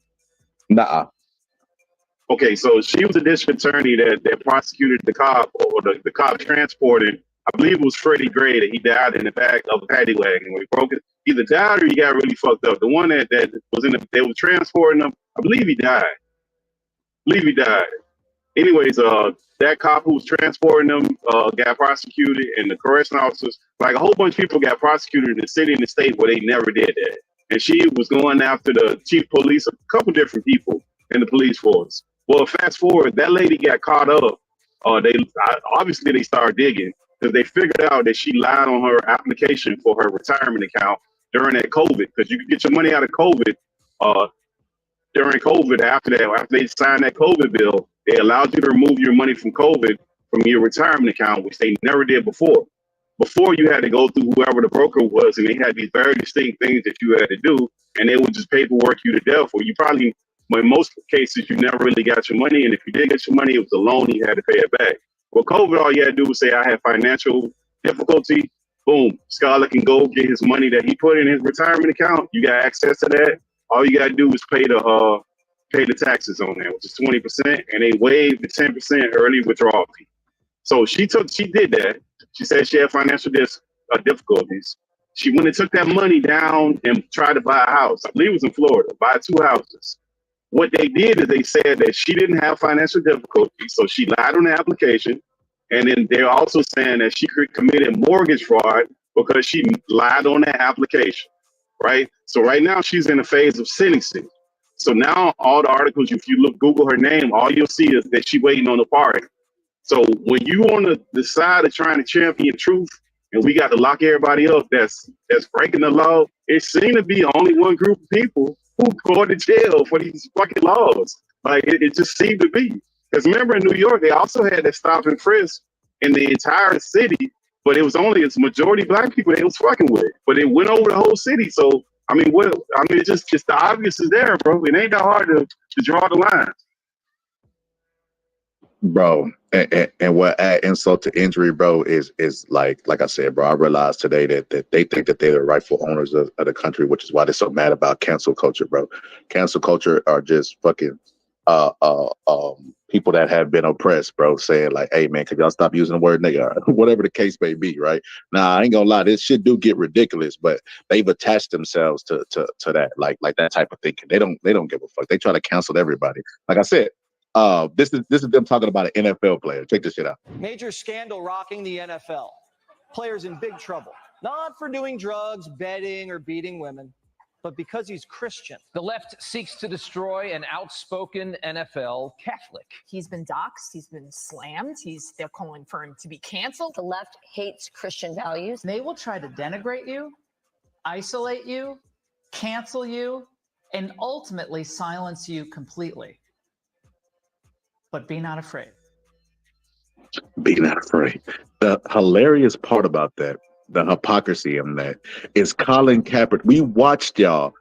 Nuh-uh. Okay, so she was a district attorney that prosecuted the cop, or the cop transported, I believe it was Freddie Gray, that he died in the back of a paddy wagon when he broke it. Either died or he got really fucked up. The one that was they were transporting him, I believe he died. Anyways, that cop who was transporting them got prosecuted, and the correctional officers, like a whole bunch of people got prosecuted in the city and the state where they never did that. And she was going after the chief police, a couple different people in the police force. Well, fast forward, that lady got caught up. They started digging because they figured out that she lied on her application for her retirement account during that COVID, because you could get your money out of COVID during COVID. After they signed that COVID bill, they allowed you to remove your money from COVID from your retirement account, which they never did before. Before, you had to go through whoever the broker was, and they had these very distinct things that you had to do, and they would just paperwork you to death. Or you probably, in most cases, you never really got your money, and if you did get your money, it was a loan, you had to pay it back. Well, COVID, all you had to do was say, "I have financial difficulty." Boom, Scarlett can go get his money that he put in his retirement account. You got access to that. All you got to do is pay the taxes on that, which is 20%, and they waived the 10% early withdrawal fee. So she did that. She said she had financial difficulties. She went and took that money down and tried to buy a house. I believe it was in Florida, buy 2 houses. What they did is they said that she didn't have financial difficulties, so she lied on the application. And then they're also saying that she committed mortgage fraud because she lied on that application, right? So right now she's in a phase of sentencing. So now all the articles, if you Google her name, all you'll see is that she's waiting on the pardon. So when you on the side of trying to champion truth, and we got to lock everybody up that's breaking the law, it seems to be only one group of people who go to jail for these fucking laws. Like it just seemed to be. Because remember in New York, they also had that stop and frisk in the entire city, but it was only its majority black people they was fucking with. But it went over the whole city. So I mean, it's just the obvious is there, bro. It ain't that hard to draw the line. Bro, and what add insult to injury, bro, is like I said, bro, I realized today that they think that they're the rightful owners of the country, which is why they're so mad about cancel culture, bro. Cancel culture are just fucking people that have been oppressed, bro, saying like, hey man, could y'all stop using the word nigga? Whatever the case may be, right? Now, I ain't gonna lie, this shit do get ridiculous, but they've attached themselves to that, like that type of thinking. They don't give a fuck. They try to cancel everybody. Like I said, this is them talking about an NFL player. Check this shit out. Major scandal rocking the NFL. Players in big trouble, not for doing drugs, betting, or beating women, but because he's Christian. The left seeks to destroy an outspoken NFL Catholic. He's been doxxed. He's been slammed. They're calling for him to be canceled. The left hates Christian values. They will try to denigrate you, isolate you, cancel you, and ultimately silence you completely. But be not afraid. Be not afraid. The hilarious part about that, the hypocrisy in that, is Colin Kaepernick. We watched y'all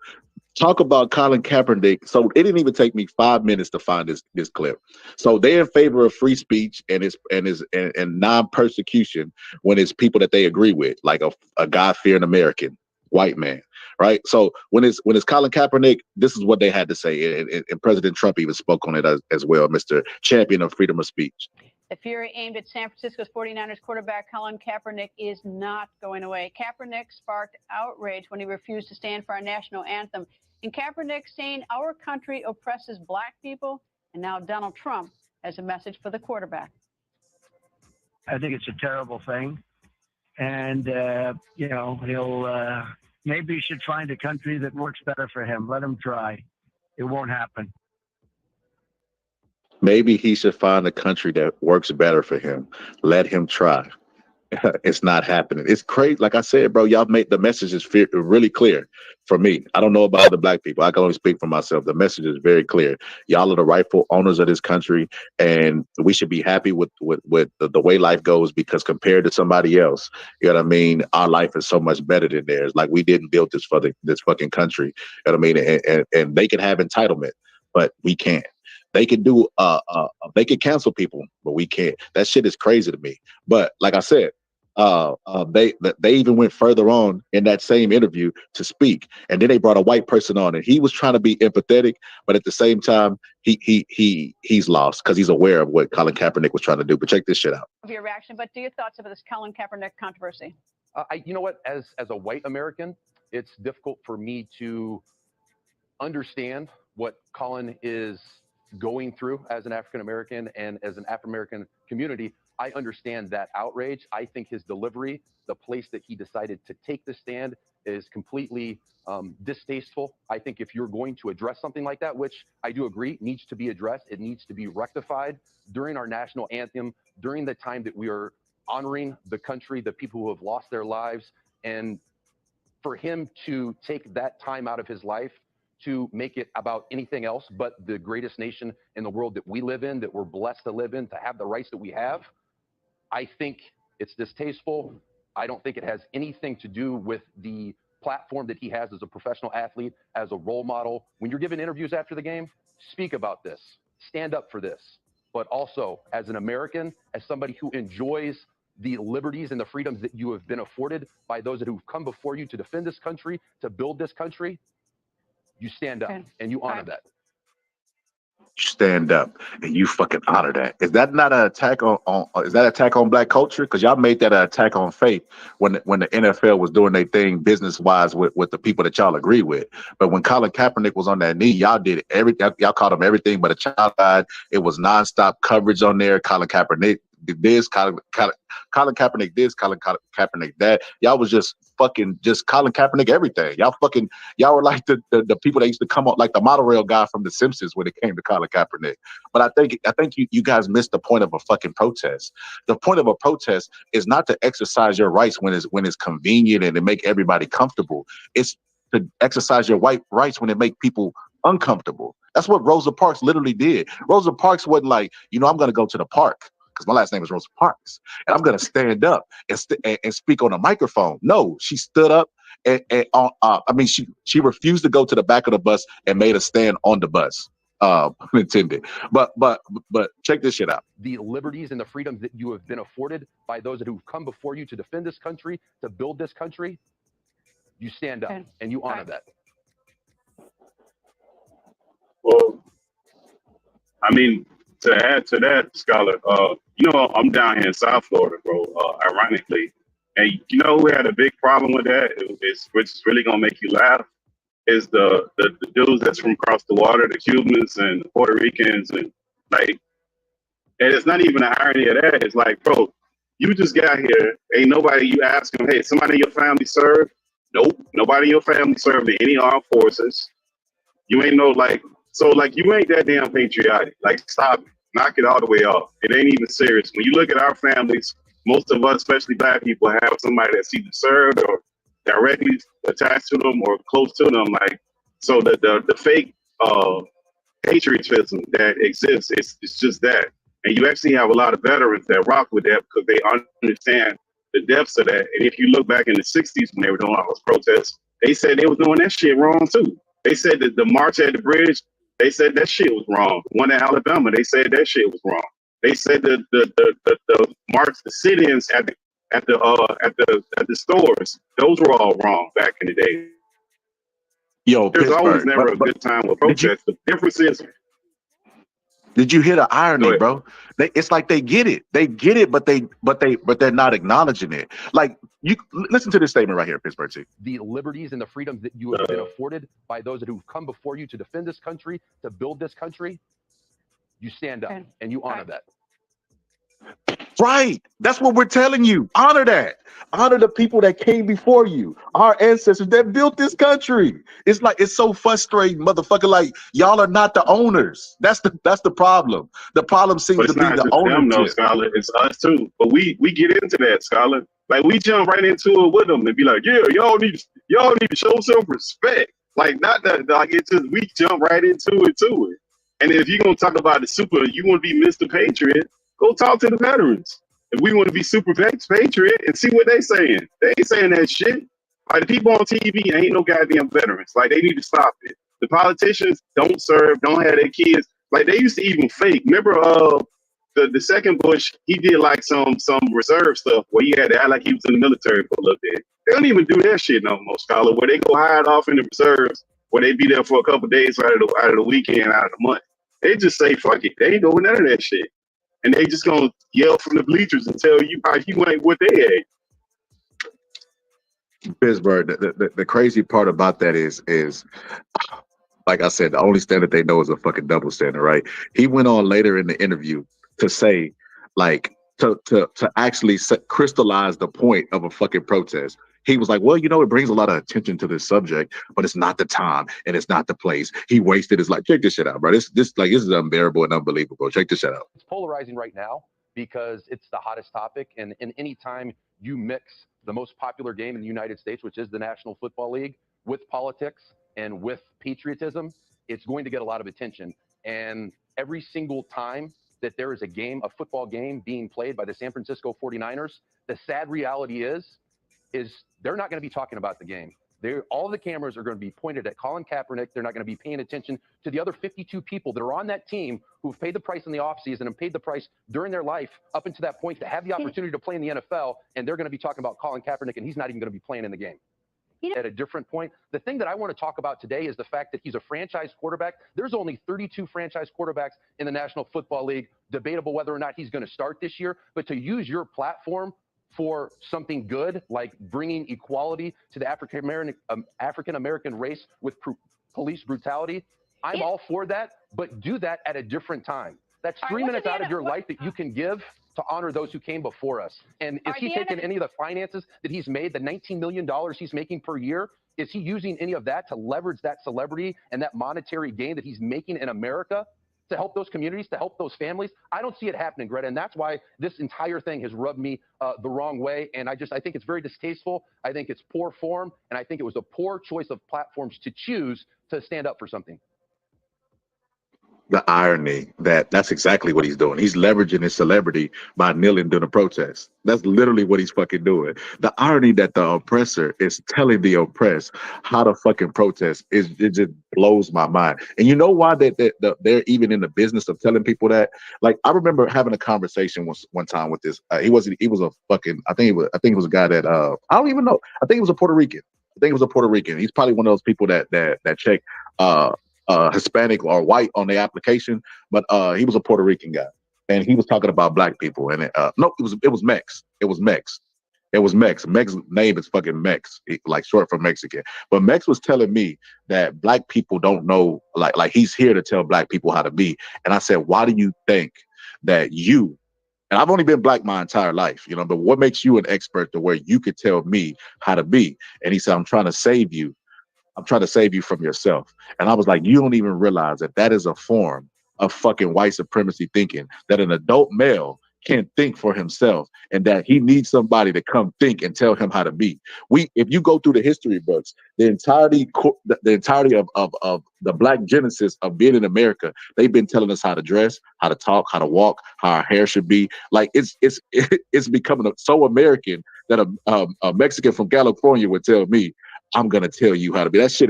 talk about Colin Kaepernick. So it didn't even take me 5 minutes to find this clip. So they're in favor of free speech and non-persecution when it's people that they agree with, like a God-fearing American white man, right? So when it's Colin Kaepernick, this is what they had to say, and President Trump even spoke on it as well, Mr. Champion of freedom of speech. The fury aimed at San Francisco's 49ers quarterback Colin Kaepernick is not going away. Kaepernick sparked outrage when he refused to stand for our national anthem. And Kaepernick saying our country oppresses black people, and now Donald Trump has a message for the quarterback. I think it's a terrible thing. And, he'll maybe he should find a country that works better for him. Let him try. It won't happen. Maybe he should find a country that works better for him. Let him try. It's not happening. It's crazy. Like I said, bro, y'all made the message is really clear for me. I don't know about other black people. I can only speak for myself. The message is very clear. Y'all are the rightful owners of this country, and we should be happy with the way life goes, because compared to somebody else, you know what I mean, our life is so much better than theirs. Like, we didn't build this for this fucking country. You know what I mean? And they can have entitlement, but we can't. They can do they can cancel people, but we can't. That shit is crazy to me. But like I said, they even went further on in that same interview to speak, and then they brought a white person on, and he was trying to be empathetic, but at the same time, he's lost because he's aware of what Colin Kaepernick was trying to do. But check this shit out. Of your reaction, but do your thoughts about this Colin Kaepernick controversy? You know what? As a white American, it's difficult for me to understand what Colin is going through as an African American, and as an African American community. I understand that outrage. I think his delivery, the place that he decided to take the stand, is completely distasteful. I think if you're going to address something like that, which I do agree needs to be addressed, it needs to be rectified during our national anthem, during the time that we are honoring the country, the people who have lost their lives. And for him to take that time out of his life to make it about anything else but the greatest nation in the world that we live in, that we're blessed to live in, to have the rights that we have, I think it's distasteful. I don't think it has anything to do with the platform that he has as a professional athlete, as a role model. When you're giving interviews after the game, speak about this, stand up for this. But also, as an American, as somebody who enjoys the liberties and the freedoms that you have been afforded by those that who've come before you to defend this country, to build this country, you stand up and you honor that. Stand up and you fucking honor that. Is that not an attack on is that an attack on black culture? Because y'all made that an attack on faith when the NFL was doing their thing business wise with the people that y'all agree with. But when Colin Kaepernick was on that knee, y'all did everything. Y'all called him everything but a child guide. It was nonstop coverage on there. Colin Kaepernick did this, Colin Kaepernick this, Colin Kaepernick that. Y'all was just fucking just Colin Kaepernick everything. Y'all were like the people that used to come on, like the monorail guy from The Simpsons when it came to Colin Kaepernick. But I think you guys missed the point of a fucking protest. The point of a protest is not to exercise your rights when it's convenient and to make everybody comfortable. It's to exercise your rights when it make people uncomfortable. That's what Rosa Parks literally did. Rosa Parks wasn't like, I'm going to go to the park because my last name is Rosa Parks, and I'm going to stand up and speak on a microphone. No, she stood up she refused to go to the back of the bus and made a stand on the bus. Intended. But check this shit out. The liberties and the freedoms that you have been afforded by those who've come before you to defend this country, to build this country, you stand up and you honor that. Well, I mean, to add to that, Scholar, I'm down here in South Florida, bro, ironically. And who had a big problem with that, which is really going to make you laugh, is the dudes that's from across the water, the Cubans and the Puerto Ricans. And it's not even an irony of that. It's like, bro, you just got here. Ain't nobody, you ask them, hey, somebody in your family served? Nope. Nobody in your family served in any armed forces. You ain't you ain't that damn patriotic. Like, stop it. Knock it all the way off. It ain't even serious. When you look at our families, most of us, especially black people, have somebody that's either served or directly attached to them or close to them. So the fake patriotism that exists, it's just that. And you actually have a lot of veterans that rock with that because they understand the depths of that. And if you look back in the 60s when they were doing all those protests, they said they were doing that shit wrong too. They said that the march at the bridge, they said that shit was wrong. The one in Alabama, they said that shit was wrong. They said the march, the sit-ins at the stores, those were all wrong back in the day. Yo, There's always Pittsburgh, never a good time with protests. The difference is, did you hear the irony, bro? It's like they get it, but they're not acknowledging it. Like, you listen to this statement right here, Pittsburgh T. The liberties and the freedoms that you have been afforded by those who've come before you to defend this country, to build this country, you stand up and you honor that. Right. That's what we're telling you. Honor that. Honor the people that came before you, our ancestors that built this country. It's like, it's so frustrating, motherfucker. Like, y'all are not the owners. That's the problem. The problem seems to be the ownership. No, Scholar, it's us too. But we get into that, Scholar. Like, we jump right into it with them and be like, yeah, y'all need to show some respect. Like, not that, like, it's just, we jump right into it. And if you're gonna talk about you want to be Mr. Patriot, go talk to the veterans. If we want to be super patriot and see what they saying. They ain't saying that shit. Like, the people on TV ain't no goddamn veterans. Like, they need to stop it. The politicians don't serve, don't have their kids. Like, they used to even fake. Remember the second Bush, he did like some reserve stuff where he had to act like he was in the military for a little bit. They don't even do that shit no more, Scholar, where they go hide off in the reserves where they be there for a couple of days out of the weekend, out of the month. They just say, fuck it. They ain't doing none of that shit. And they just gonna yell from the bleachers and tell you how you ain't what they ain't. Pittsburgh, the crazy part about that is like I said, the only standard they know is a fucking double standard, right? He went on later in the interview to say, like, to actually crystallize the point of a fucking protest. He was like, well, it brings a lot of attention to this subject, but it's not the time and it's not the place. He wasted his life. Check this shit out, bro. This is unbearable and unbelievable. Check this shit out. It's polarizing right now because it's the hottest topic. And any time you mix the most popular game in the United States, which is the National Football League, with politics and with patriotism, it's going to get a lot of attention. And every single time that there is a football game being played by the San Francisco 49ers, the sad reality is they're not going to be talking about the game. All the cameras are going to be pointed at Colin Kaepernick. They're not going to be paying attention to the other 52 people that are on that team who've paid the price in the offseason and paid the price during their life up until that point to have the opportunity to play in the NFL. And they're going to be talking about Colin Kaepernick, and he's not even going to be playing in the game. At a different point, the thing that I want to talk about today is the fact that he's a franchise quarterback. There's only 32 franchise quarterbacks in the National Football League. Debatable whether or not he's going to start this year, but to use your platform for something good, like bringing equality to the African-American race with police brutality, I'm all for that, but do that at a different time. That's 3 minutes out of your life that you can give to honor those who came before us. And is he taking any of the finances that he's made, the $19 million he's making per year, is he using any of that to leverage that celebrity and that monetary gain that he's making in America to help those communities, to help those families? I don't see it happening, Greta, and that's why this entire thing has rubbed me the wrong way. And I think it's very distasteful. I think it's poor form, and I think it was a poor choice of platforms to choose to stand up for something. The irony that's exactly what he's doing. He's leveraging his celebrity by kneeling during a protest. That's literally what he's fucking doing. The irony that the oppressor is telling the oppressed how to fucking protest it just blows my mind. And you know why they're even in the business of telling people that? Like, I remember having a conversation one time with this. He was a fucking, I think it was a guy that I don't even know. I think it was a Puerto Rican. He's probably one of those people that check Hispanic or white on the application, but he was a Puerto Rican guy, and he was talking about black people. And no, it was Mex. It was Mex. Mex's name is fucking Mex, like short for Mexican. But Mex was telling me that black people don't know, like he's here to tell black people how to be. And I said, why do you think that you? And I've only been black my entire life, you know, but what makes you an expert to where you could tell me how to be? And he said, I'm trying to save you. I'm trying to save you from yourself. And I was like, you don't even realize that is a form of fucking white supremacy thinking, that an adult male can't think for himself and that he needs somebody to come think and tell him how to be. If you go through the history books, the entirety of the black genesis of being in America, they've been telling us how to dress, how to talk, how to walk, how our hair should be. Like it's becoming so American that a Mexican from California would tell me, I'm gonna tell you how to be. That shit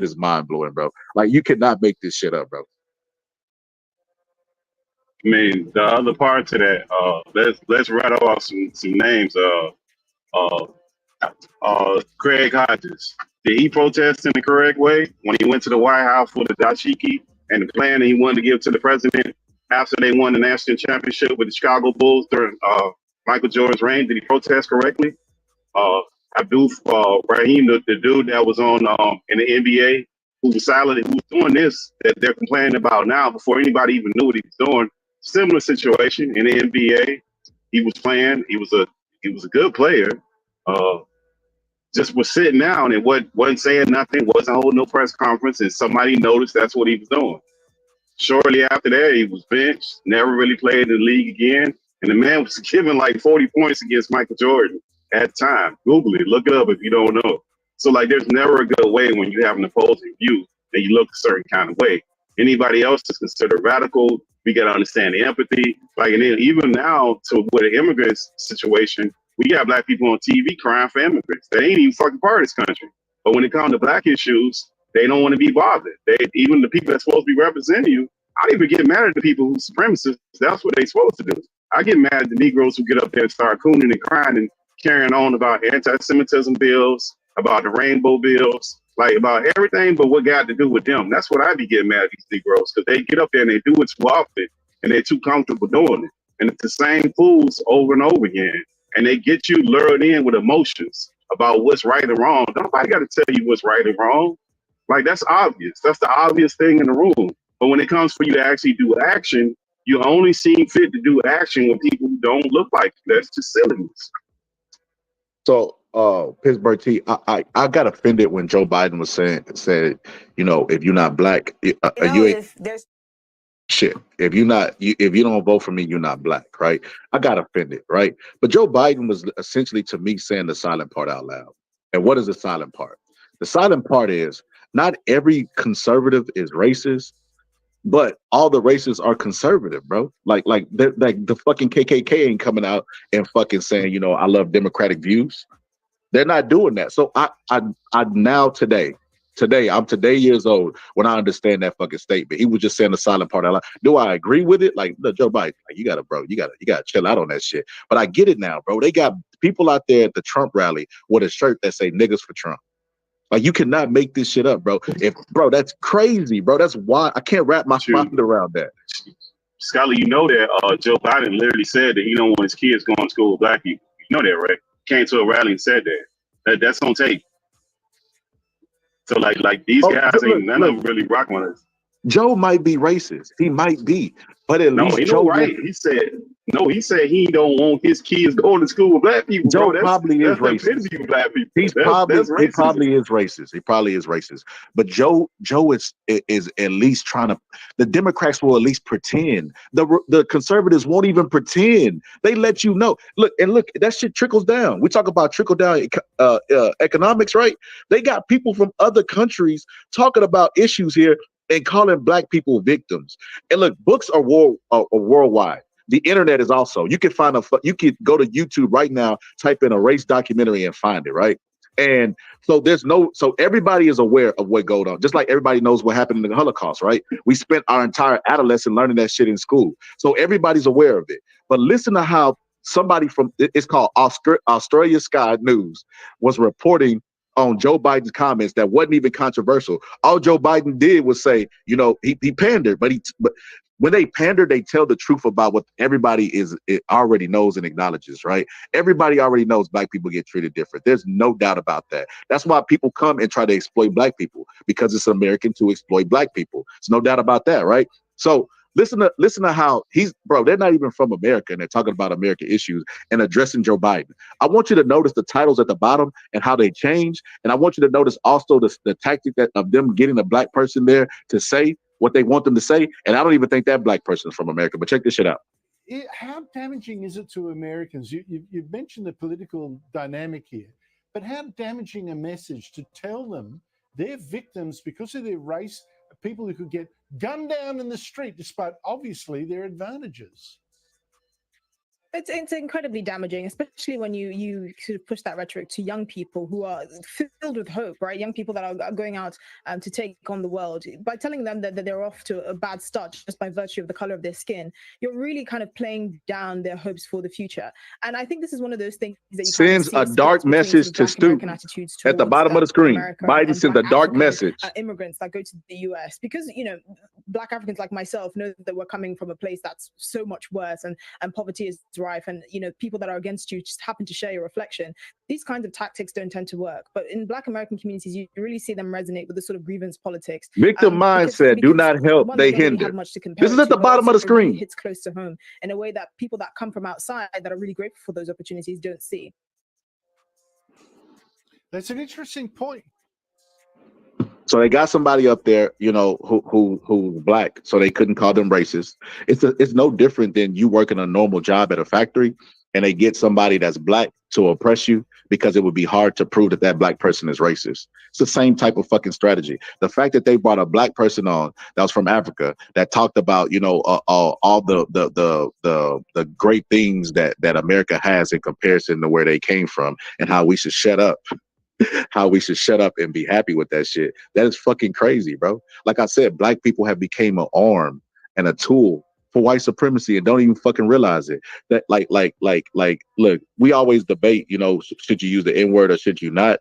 is mind blowing, bro. Like, you cannot make this shit up, bro. I mean, the other part to that, let's rattle off some names. Craig Hodges. Did he protest in the correct way when he went to the White House for the dashiki and the plan that he wanted to give to the president after they won the national championship with the Chicago Bulls during Michael Jordan's reign? Did he protest correctly? Abdul Rahim, the dude that was on in the NBA, who was silent, who was doing this that they're complaining about now before anybody even knew what he was doing. Similar situation in the NBA. He was playing. He was a good player. Just was sitting down and wasn't saying nothing. Wasn't holding no press conference, and somebody noticed that's what he was doing. Shortly after that, he was benched. Never really played in the league again. And the man was given like 40 points against Michael Jordan at the time. Google it. Look it up if you don't know. So, like, there's never a good way when you have an opposing view and you look a certain kind of way. Anybody else is considered radical. We got to understand the empathy. Like, and then even now, with an immigrant situation, we got black people on TV crying for immigrants. They ain't even fucking part of this country. But when it comes to black issues, they don't want to be bothered. Even the people that's supposed to be representing you, I don't even get mad at the people who's supremacists. That's what they're supposed to do. I get mad at the Negroes who get up there and start cooning and crying and carrying on about anti-Semitism bills, about the rainbow bills, like about everything but what got to do with them. That's what I be getting mad at these Negroes, because they get up there and they do it too often and they're too comfortable doing it. And it's the same fools over and over again. And they get you lured in with emotions about what's right and wrong. Nobody got to tell you what's right and wrong. Like, that's obvious. That's the obvious thing in the room. But when it comes for you to actually do action, you only seem fit to do action with people who don't look like you. That's just silliness. So, Pittsburgh T, I got offended when Joe Biden said, you know, if you're not black, you ain't shit. If you don't vote for me, you're not black, right? I got offended, right? But Joe Biden was essentially, to me, saying the silent part out loud. And what is the silent part? The silent part is not every conservative is racist, but all the racists are conservative, bro. Like the fucking KKK ain't coming out and fucking saying, you know, I love democratic views. They're not doing that. So I now today, I'm today years old when I understand that fucking statement. He was just saying the silent part out loud. Do I agree with it? Like, no, Joe Biden, like, you gotta chill out on that shit. But I get it now, bro. They got people out there at the Trump rally with a shirt that say niggas for Trump. Like, you cannot make this shit up, bro. That's crazy, bro. That's why I can't wrap my mind around that. Scotty, you know that Joe Biden literally said that he don't want his kids going to school with black people. You know that, right? Came to a rally and said that. That's on tape. So like these guys ain't none of them really rock with us. Joe might be racist. He might be, but at least Joe, right? He said he don't want his kids going to school with black people. Joe bro. probably is racist. Black people. He probably is racist. He probably is racist. But Joe is at least trying to. The Democrats will at least pretend. The conservatives won't even pretend. They let you know. Look, that shit trickles down. We talk about trickle down economics, right? They got people from other countries talking about issues here. and calling black people victims. And look, books are worldwide. The internet is also. You can find you could go to YouTube right now, type in a race documentary and find it, right? And so so everybody is aware of what goes on. Just like everybody knows what happened in the Holocaust, right? We spent our entire adolescence learning that shit in school. So everybody's aware of it. But listen to how somebody from, it's called Australia Sky News, was reporting on Joe Biden's comments that wasn't even controversial. All Joe Biden did was say, you know, he pandered, but when they pander, they tell the truth about what everybody already knows and acknowledges, right? Everybody already knows black people get treated different. There's no doubt about that. That's why people come and try to exploit black people, because it's American to exploit black people. There's no doubt about that, right? So listen to how they're not even from America, and they're talking about American issues and addressing Joe Biden. I want you to notice the titles at the bottom and how they change. And I want you to notice also the tactic of them getting a black person there to say what they want them to say. And I don't even think that black person is from America, but check this shit out. How damaging is it to Americans? You mentioned the political dynamic here, but how damaging a message to tell them they're victims because of their race, people who could get gunned down in the street despite obviously their advantages? It's incredibly damaging, especially when you sort of push that rhetoric to young people who are filled with hope, right? Young people that are going out to take on the world. By telling them that they're off to a bad start just by virtue of the color of their skin, you're really kind of playing down their hopes for the future. And I think this is one of those things that you sends a dark message to students at the bottom of the screen. Biden sends a dark message. Immigrants that go to the US, because, you know, Black Africans like myself know that we're coming from a place that's so much worse, and poverty is rife, and, you know, people that are against you just happen to share your reflection. These kinds of tactics don't tend to work, but in Black American communities, you really see them resonate with the sort of grievance politics. Victim mindset, do not help, they hinder. This is at the bottom of the screen. It hits close to home in a way that people that come from outside that are really grateful for those opportunities don't see. That's an interesting point. So they got somebody up there, you know, who's black, so they couldn't call them racist. It's no different than you working a normal job at a factory, and they get somebody that's black to oppress you because it would be hard to prove that black person is racist. It's the same type of fucking strategy. The fact that they brought a black person on that was from Africa that talked about, you know, all the great things that America has in comparison to where they came from, and how we should shut up. How we should shut up and be happy with that shit. That is fucking crazy, bro. Like I said, black people have became an arm and a tool for white supremacy and don't even fucking realize it. That like, look, we always debate, you know, should you use the N-word or should you not?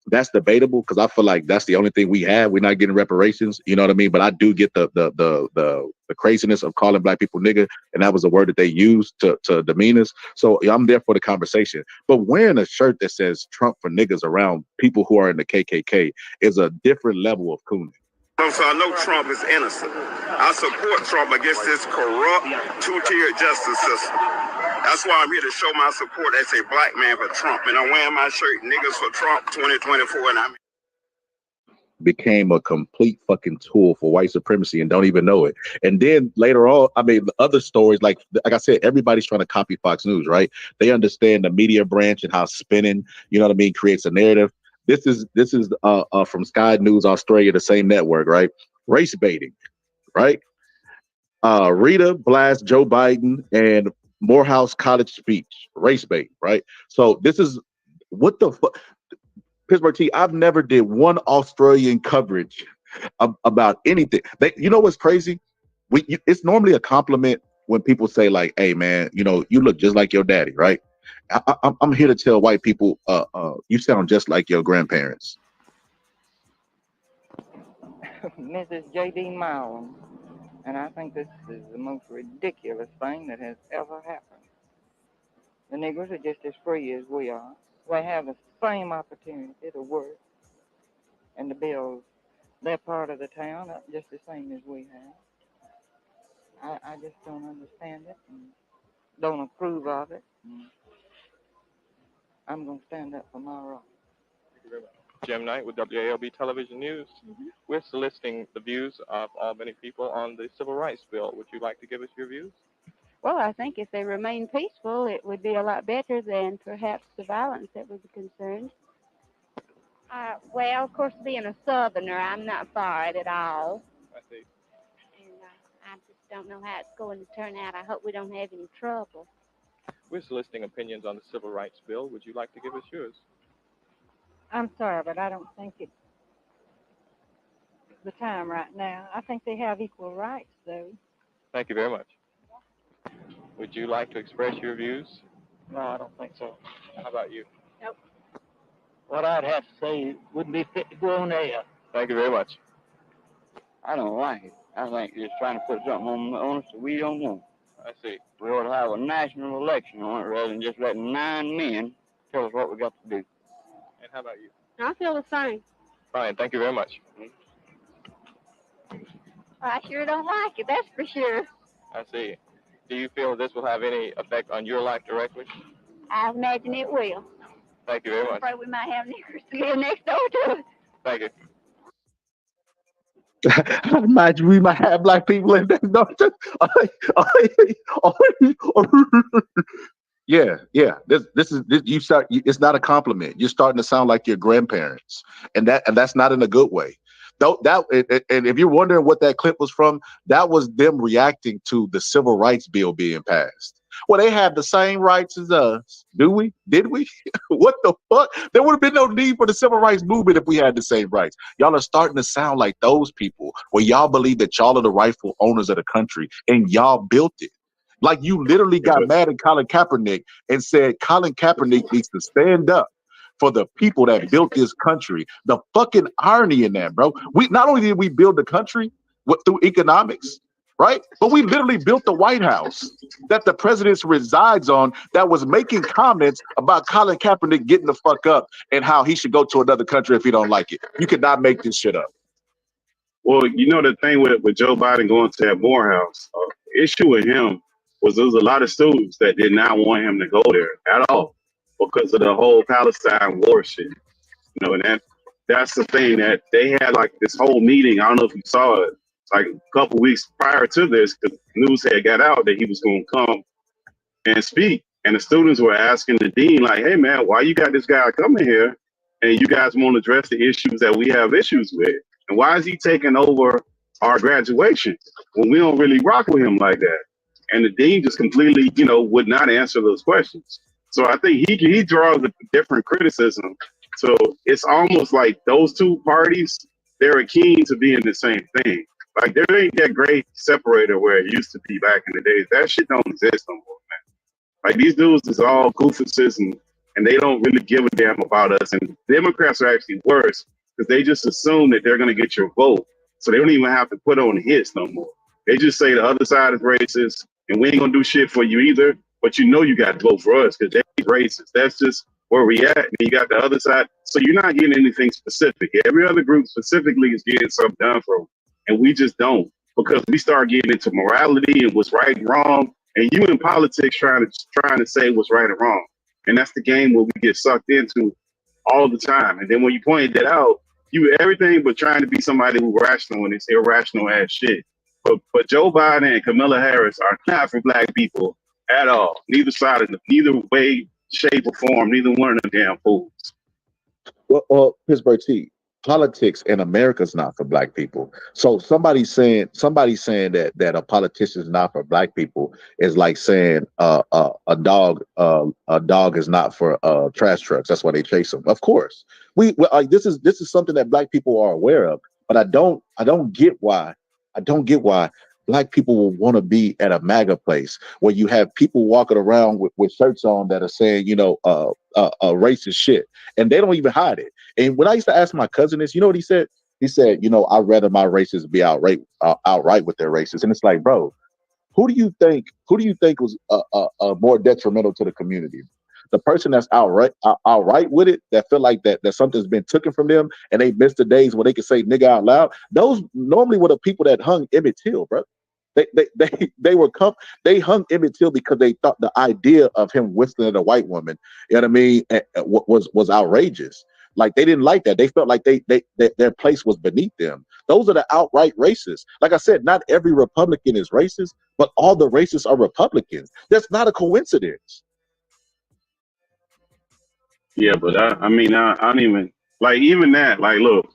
That's debatable, because I feel like that's the only thing we have. We're not getting reparations, you know what I mean? But I do get the craziness of calling black people nigga, and that was a word that they used to demean us. So yeah, I'm there for the conversation. But wearing a shirt that says Trump for niggas around people who are in the KKK is a different level of cooning. So I know Trump is innocent. I support Trump against this corrupt two-tier justice system. That's why I'm here to show my support as a black man for Trump. And I'm wearing my shirt, niggas for Trump 2024. And I'm became a complete fucking tool for white supremacy and don't even know it. And then later on, I mean, the other stories, like I said, everybody's trying to copy Fox News, right? They understand the media branch and how spinning, you know what I mean, creates a narrative. This is from Sky News Australia, the same network, right? Race baiting, right? Rita blasts Joe Biden and Morehouse College speech, race bait, right? So this is what the fuck. Pittsburgh T, I've never did one Australian coverage about anything. You know what's crazy? It's normally a compliment when people say like, "Hey man, you know, you look just like your daddy," right? I'm here to tell white people, you sound just like your grandparents. Mrs. J.D. Mallon, and I think this is the most ridiculous thing that has ever happened. The Negroes are just as free as we are. They have the same opportunity to work and to build their part of the town up just the same as we have. I just don't understand it and don't approve of it. I'm going to stand up for my rights. Jim Knight with WALB Television News. We're soliciting the views of Albany people on the Civil Rights Bill. Would you like to give us your views? Well, I think if they remain peaceful, it would be a lot better than perhaps the violence that would be concerned. Well, of course, being a Southerner, I'm not for it at all. I see. And I just don't know how it's going to turn out. I hope we don't have any trouble. We're soliciting opinions on the Civil Rights Bill. Would you like to give us yours? I'm sorry, but I don't think it's the time right now. I think they have equal rights, though. Thank you very much. Would you like to express your views? No, I don't think so. How about you? Nope. What I'd have to say wouldn't be fit to go on air. Thank you very much. I don't like it. I think you're trying to put something on us that we don't want. I see. We ought to have a national election on it rather than just letting 9 men tell us what we got to do. And how about you? I feel the same. Fine. Thank you very much. I sure don't like it, that's for sure. I see. Do you feel this will have any effect on your life directly? I imagine it will. Thank you very I'm much. afraid we might have niggers to live next door to us. Thank you. I imagine we might have black people in that. Yeah. This you start. It's not a compliment. You're starting to sound like your grandparents, and that's not in a good way. Though and if you're wondering what that clip was from, that was them reacting to the Civil Rights Bill being passed. Well, they have the same rights as us. Do we? Did we? What the fuck? There would have been no need for the Civil Rights Movement if we had the same rights. Y'all are starting to sound like those people where y'all believe that y'all are the rightful owners of the country and y'all built it. Like you literally got mad at Colin Kaepernick and said Colin Kaepernick needs to stand up for the people that built this country. The fucking irony in that, bro. We not only did we build the country through economics, right? But we literally built the White House that the president resides on that was making comments about Colin Kaepernick getting the fuck up and how he should go to another country if he don't like it. You could not make this shit up. Well, you know the thing with Joe Biden going to that Morehouse, issue with him was there was a lot of students that did not want him to go there at all because of the whole Palestine war shit. You know, and that's the thing that they had like this whole meeting. I don't know if you saw it, like a couple weeks prior to this, because news had got out that he was going to come and speak. And the students were asking the dean, like, hey, man, why you got this guy coming here and you guys won't address the issues that we have issues with? And why is he taking over our graduation when we don't really rock with him like that? And the dean just completely, would not answer those questions. So I think he draws a different criticism. So it's almost like those two parties, they're keen to be in the same thing. Like there ain't that great separator where it used to be back in the days. That shit don't exist no more, man. Like these dudes is all goofuses and they don't really give a damn about us. And Democrats are actually worse because they just assume that they're gonna get your vote. So they don't even have to put on hits no more. They just say the other side is racist and we ain't gonna do shit for you either. But you got to vote for us because they're racist. That's just where we at. And you got the other side. So you're not getting anything specific. Every other group specifically is getting something done for them. And we just don't, because we start getting into morality and what's right and wrong. And you in politics trying to say what's right and wrong. And that's the game where we get sucked into all the time. And then when you pointed that out, you everything but trying to be somebody who's rational and it's irrational ass shit. But Joe Biden and Kamala Harris are not for black people at all. Neither side of them, neither way, shape, or form, neither one of them damn fools. Well, Pittsburgh T, politics in America is not for black people. So somebody saying that a politician is not for black people is like saying a dog is not for trash trucks. That's why they chase them. Of course, this is something that black people are aware of, but I don't get why black people will want to be at a MAGA place where you have people walking around with shirts on that are saying, racist shit, and they don't even hide it. And when I used to ask my cousin this, you know what he said? He said, I'd rather my racists be outright with their racists. And it's like, bro, who do you think was more detrimental to the community? The person that's outright with it, that feel like that something's been taken from them and they missed the days where they could say nigga out loud. Those normally were the people that hung Emmett Till, bro. They hung Emmett Till because they thought the idea of him whistling at a white woman, you know what I mean, was outrageous. Like they didn't like that. They felt like their place was beneath them. Those are the outright racists. Like I said, not every Republican is racist, but all the racists are Republicans. That's not a coincidence. Yeah, but I don't even Like even that, like look,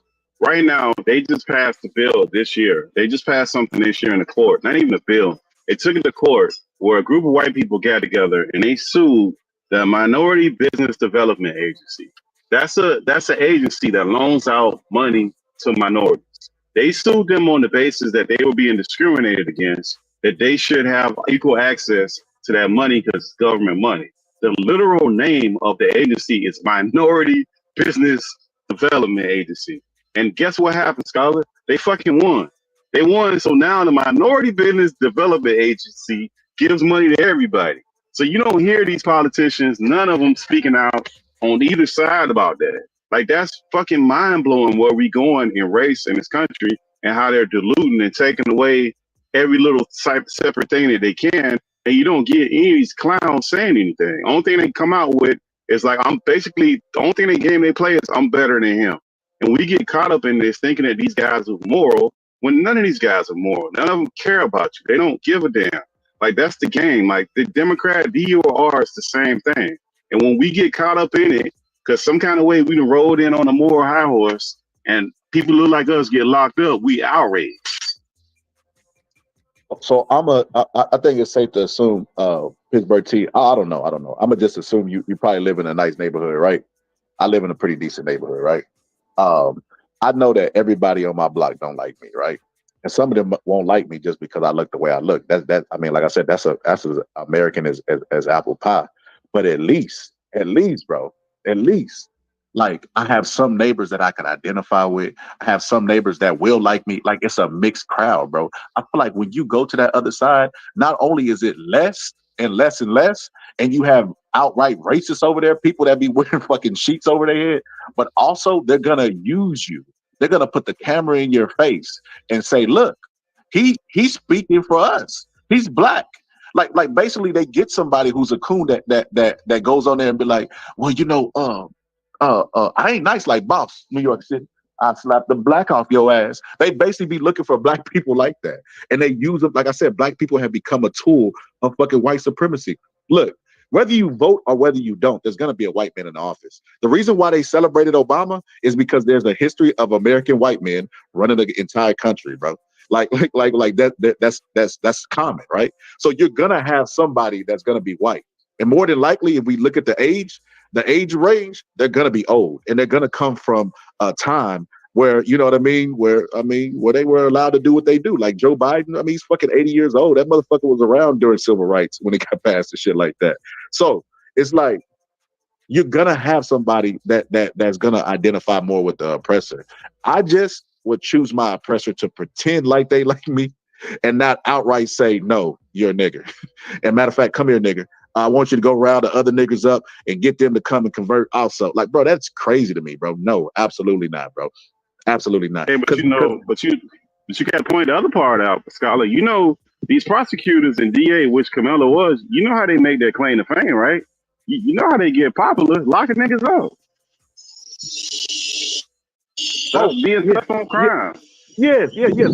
right now they just passed the bill this year. They just passed something this year in the court. Not even a bill. They took it to court where a group of white people got together and they sued the Minority Business Development Agency. That's an agency that loans out money to minorities. They sued them on the basis that they were being discriminated against, that they should have equal access to that money because it's government money. The literal name of the agency is Minority Business Development Agency. And guess what happened, Scholar? They fucking won. They won. So now the Minority Business Development Agency gives money to everybody. So you don't hear these politicians, none of them speaking out on either side about that. Like that's fucking mind blowing where we going in race in this country and how they're diluting and taking away every little separate thing that they can. And you don't get any of these clowns saying anything. Only thing they come out with is like, I'm basically, the only thing they play is I'm better than him. And we get caught up in this thinking that these guys are moral when none of these guys are moral. None of them care about you. They don't give a damn. Like that's the game. Like the Democrat, D or R is the same thing. And when we get caught up in it, because some kind of way we done rolled in on a moral high horse and people look like us get locked up, we outraged. So I think it's safe to assume Pittsburgh T. I don't know. I'm gonna just assume you probably live in a nice neighborhood, right? I live in a pretty decent neighborhood, right? I know that everybody on my block don't like me, right? And some of them won't like me just because I look the way I look. That I mean, like I said, that's as American as apple pie. But at least, bro, at least, like I have some neighbors that I can identify with. I have some neighbors that will like me. Like it's a mixed crowd, bro. I feel like when you go to that other side, not only is it less and less and less, and you have outright racists over there, people that be wearing fucking sheets over their head, but also they're gonna use you. They're gonna put the camera in your face and say, "Look, he's speaking for us. He's black." Like basically, they get somebody who's a coon that goes on there and be like, "Well, you know, I ain't nice like Boss, New York City. I slap the black off your ass." They basically be looking for black people like that. And they use them. Like I said, black people have become a tool of fucking white supremacy. Look, whether you vote or whether you don't, there's going to be a white man in office. The reason why they celebrated Obama is because there's a history of American white men running the entire country, bro. Like that's common, right? So you're going to have somebody that's going to be white. And more than likely, if we look at the age range, they're gonna be old, and they're gonna come from a time where, you know what I mean, where they were allowed to do what they do. Like Joe Biden, I mean, he's fucking 80 years old. That motherfucker was around during civil rights when it got passed and shit like that. So it's like you're gonna have somebody that's gonna identify more with the oppressor. I just would choose my oppressor to pretend like they like me and not outright say, "No, you're a nigger." And matter of fact, come here, nigger. I want you to go round the other niggas up and get them to come and convert also. Like, bro, that's crazy to me, bro. No, absolutely not, bro. Absolutely not. Hey, but you got to point the other part out, Scholar. You know, these prosecutors and DA, which Canelo was, you know how they make their claim to fame, right? You know how they get popular, locking niggas up. That's being tough on crime. Yes.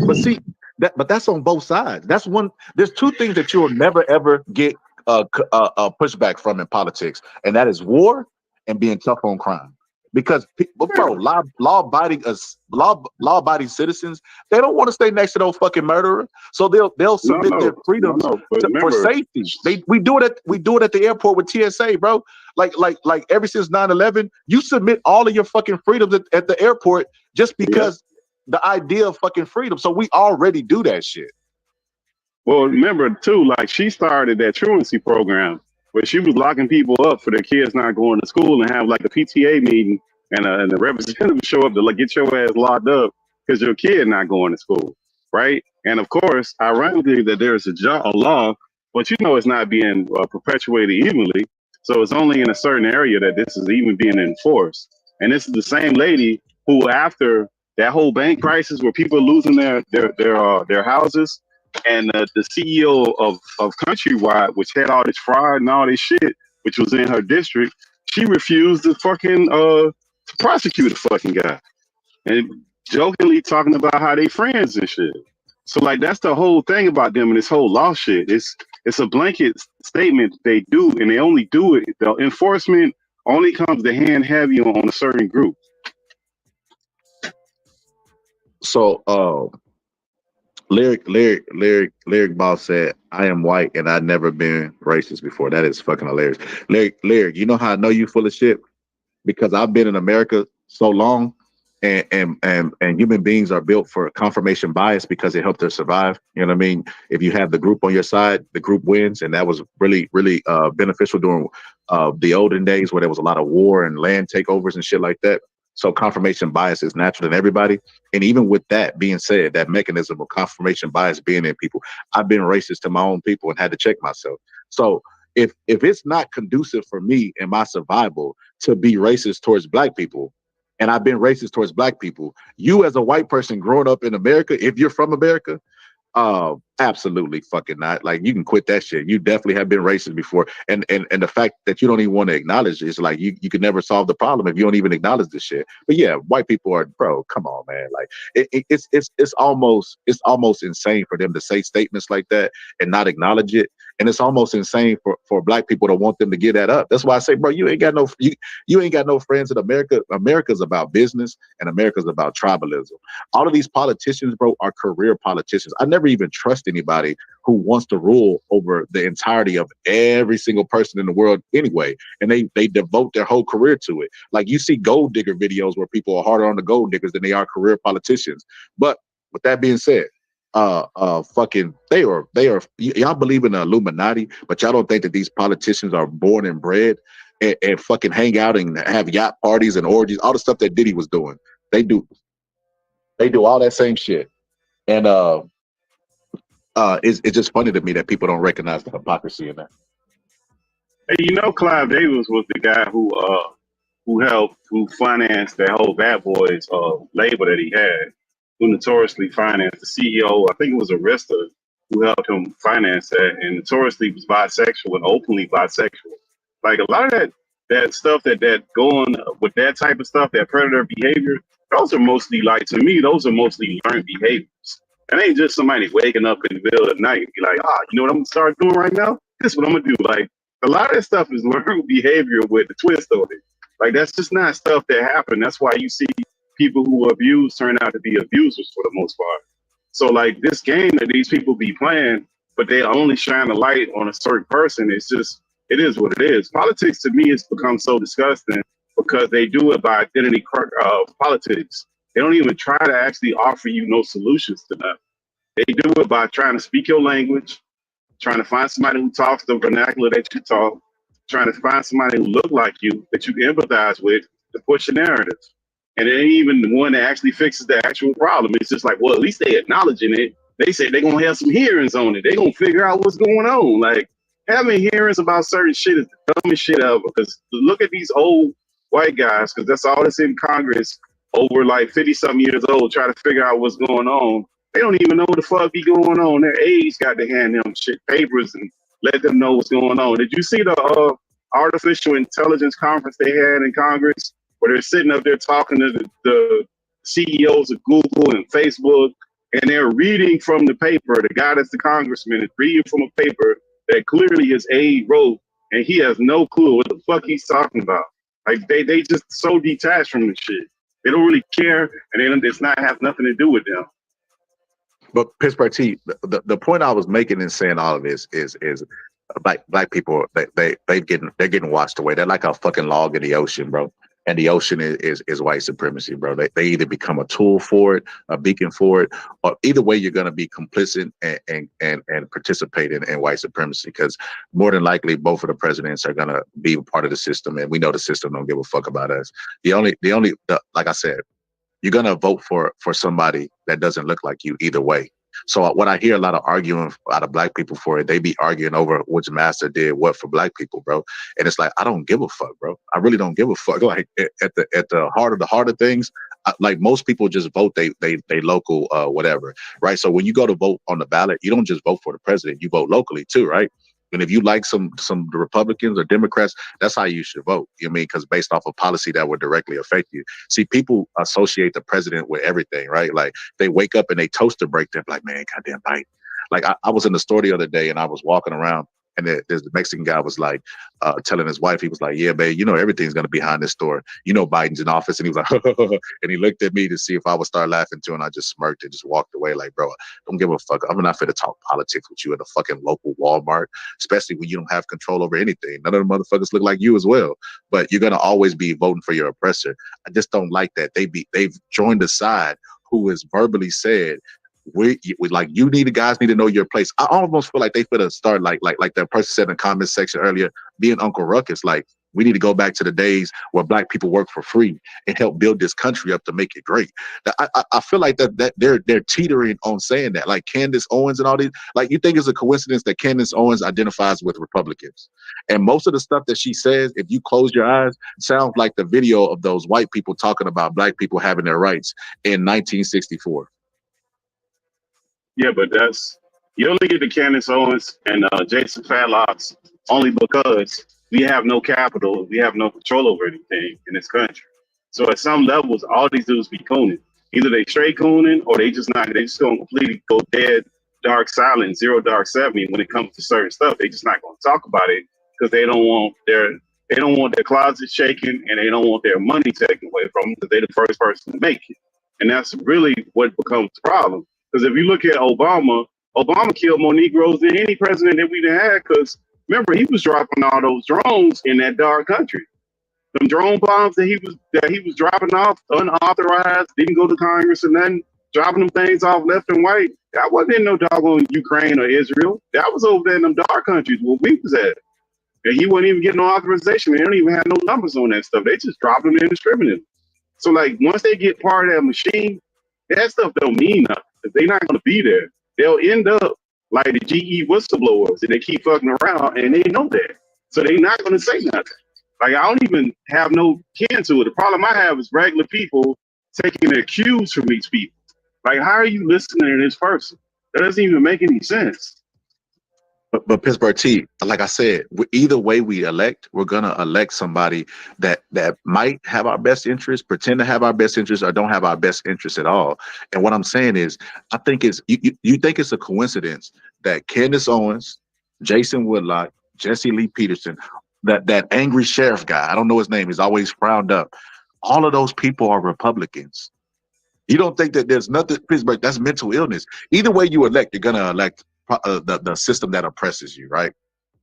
But see, but that's on both sides. That's one. There's two things that you'll never ever get pushback from in politics, and that is war and being tough on crime. Because bro, law-abiding citizens, they don't want to stay next to those fucking murderer, so they'll submit their freedoms for safety. We do it at the airport with TSA, bro. Like ever since 9/11, you submit all of your fucking freedoms at the airport just because the idea of fucking freedom. So we already do that shit. Well, remember too, like she started that truancy program where she was locking people up for their kids not going to school and have like a PTA meeting and the representative show up to like get your ass locked up because your kid not going to school, right? And of course, ironically, that there's a law, but you know it's not being perpetuated evenly. So it's only in a certain area that this is even being enforced. And this is the same lady who, after that whole bank crisis where people are losing their houses, and the CEO of Countrywide, which had all this fraud and all this shit, which was in her district, she refused to fucking to prosecute the fucking guy, and jokingly talking about how they friends and shit. So like that's the whole thing about them and this whole law shit. It's a blanket statement they do, and they only do it. The enforcement only comes to hand heavy on a certain group. Lyric Boss said, "I am white and I've never been racist before." That is fucking hilarious. Lyric, you know how I know you full of shit? Because I've been in America so long, and human beings are built for confirmation bias because it helped us survive. You know what I mean? If you have the group on your side, the group wins, and that was really beneficial during the olden days where there was a lot of war and land takeovers and shit like that. So confirmation bias is natural in everybody. And even with that being said, that mechanism of confirmation bias being in people, I've been racist to my own people and had to check myself. So if it's not conducive for me and my survival to be racist towards black people, and I've been racist towards black people, you as a white person growing up in America, if you're from America, absolutely fucking not. Like, you can quit that shit. You definitely have been racist before, and the fact that you don't even want to acknowledge it is like you can never solve the problem if you don't even acknowledge this shit. But yeah, white people are, bro, come on, man. Like it's almost insane for them to say statements like that and not acknowledge it. And it's almost insane for black people to want them to give that up. That's why I say, bro, you ain't got no friends in America. America's about business and America's about tribalism. All of these politicians, bro, are career politicians. I never even trust anybody who wants to rule over the entirety of every single person in the world anyway. And they devote their whole career to it. Like, you see gold digger videos where people are harder on the gold diggers than they are career politicians. But with that being said, fucking they are y'all believe in the Illuminati, but y'all don't think that these politicians are born and bred and fucking hang out and have yacht parties and orgies, all the stuff that Diddy was doing. They do all that same shit. And it's just funny to me that people don't recognize the hypocrisy in that. Hey, you know, Clive Davis was the guy who financed that whole Bad Boys label that he had, who notoriously financed the CEO. I think it was Arista who helped him finance that, and notoriously was bisexual and openly bisexual. Like, a lot of that stuff that going with that type of stuff, that predator behavior, those are mostly, like, to me, those are mostly learned behaviors. It ain't just somebody waking up in the middle of the night and be like, you know what I'm gonna start doing right now? This is what I'm gonna do. Like, a lot of that stuff is learned behavior with the twist on it. Like, that's just not stuff that happened. That's why you see people who abuse turn out to be abusers for the most part. So, like, this game that these people be playing, but they only shine a light on a certain person, it is what it is. Politics, to me, has become so disgusting because they do it by identity politics. They don't even try to actually offer you no solutions to that. They do it by trying to speak your language, trying to find somebody who talks the vernacular that you talk, trying to find somebody who look like you, that you can empathize with, to push a narrative. And it ain't even the one that actually fixes the actual problem. It's just like, well, at least they acknowledging it. They say they're going to have some hearings on it. They're going to figure out what's going on. Like, having hearings about certain shit is the dumbest shit ever. Because look at these old white guys, because that's all that's in Congress, over like 50-something years old, trying to figure out what's going on. They don't even know what the fuck be going on. Their aides got to hand them shit papers and let them know what's going on. Did you see the artificial intelligence conference they had in Congress, where they're sitting up there talking to the CEOs of Google and Facebook, and they're reading from the paper? The guy that's the congressman is reading from a paper that clearly his aide wrote, and he has no clue what the fuck he's talking about. Like, they just so detached from the shit. They don't really care, and it's not have nothing to do with them. But Pittsburgh T, the point I was making in saying all of this is black people, they're getting washed away. They're like a fucking log in the ocean, bro. And the ocean is white supremacy, bro. They either become a tool for it, a beacon for it, or either way you're gonna be complicit and participate in white supremacy. Because more than likely both of the presidents are gonna be part of the system, and we know the system don't give a fuck about us. Like I said, you're gonna vote for somebody that doesn't look like you either way. So what I hear a lot of arguing out of black people for it, they be arguing over which master did what for black people, bro. And it's like, I don't give a fuck, bro. I really don't give a fuck. Like, at the heart of things, like, most people just vote they local whatever, right? So when you go to vote on the ballot, you don't just vote for the president, you vote locally too, right? And if you like some Republicans or Democrats, that's how you should vote. You know what I mean? Because based off of policy that would directly affect you. See, people associate the president with everything, right? Like, they wake up and they toaster break. They're like, man, goddamn right. Like, I was in the store the other day and I was walking around And the Mexican guy was like telling his wife, he was like, yeah, babe, you know, everything's going to be behind this door. You know, Biden's in office. And he was like, and he looked at me to see if I would start laughing too. And I just smirked and just walked away like, bro, don't give a fuck. I'm not fit to talk politics with you in a fucking local Walmart, especially when you don't have control over anything. None of the motherfuckers look like you as well. But you're going to always be voting for your oppressor. I just don't like that. They've joined a side who has verbally said, we like, you guys need to know your place. I almost feel like they could have started like that person said in the comment section earlier, being Uncle Ruckus. Like, we need to go back to the days where black people work for free and help build this country up to make it great. I feel like that they're teetering on saying that. Like Candace Owens and all these, like, you think it's a coincidence that Candace Owens identifies with Republicans, and most of the stuff that she says, if you close your eyes, sounds like the video of those white people talking about black people having their rights in 1964. Yeah, but you only get the Candace Owens and Jason Fadlocks only because we have no capital, we have no control over anything in this country. So at some levels, all these dudes be cooning. Either they straight cooning or they just gonna completely go dead, dark silent, zero dark 70 when it comes to certain stuff. They just not gonna talk about it because they don't want their closet shaken and they don't want their money taken away from them because they're the first person to make it. And that's really what becomes the problem. Because if you look at Obama killed more Negroes than any president that we've had. Because remember, he was dropping all those drones in that dark country. Them drone bombs that he was dropping off unauthorized, didn't go to Congress and nothing, dropping them things off left and right. That wasn't in no doggone Ukraine or Israel. That was over there in them dark countries where we was at. And he wasn't even getting no authorization. They don't even have no numbers on that stuff. They just dropped them indiscriminately. So like once they get part of that machine, that stuff don't mean nothing. They're not going to be there. They'll end up like the GE whistleblowers, and they keep fucking around, and they know that. So they're not going to say nothing. Like, I don't even have no kin to it. The problem I have is regular people taking their cues from these people. Like, how are you listening to this person? That doesn't even make any sense. But Pittsburgh T, like I said, either way we elect, we're gonna elect somebody that might have our best interest, pretend to have our best interest, or don't have our best interest at all. And what I'm saying is, I think you think it's a coincidence that Candace Owens, Jason Woodlock, Jesse Lee Peterson, that angry sheriff guy, I don't know his name, he's always frowned up. All of those people are Republicans. You don't think that there's nothing, Pittsburgh, that's mental illness. Either way you elect, you're gonna elect the system that oppresses you, right?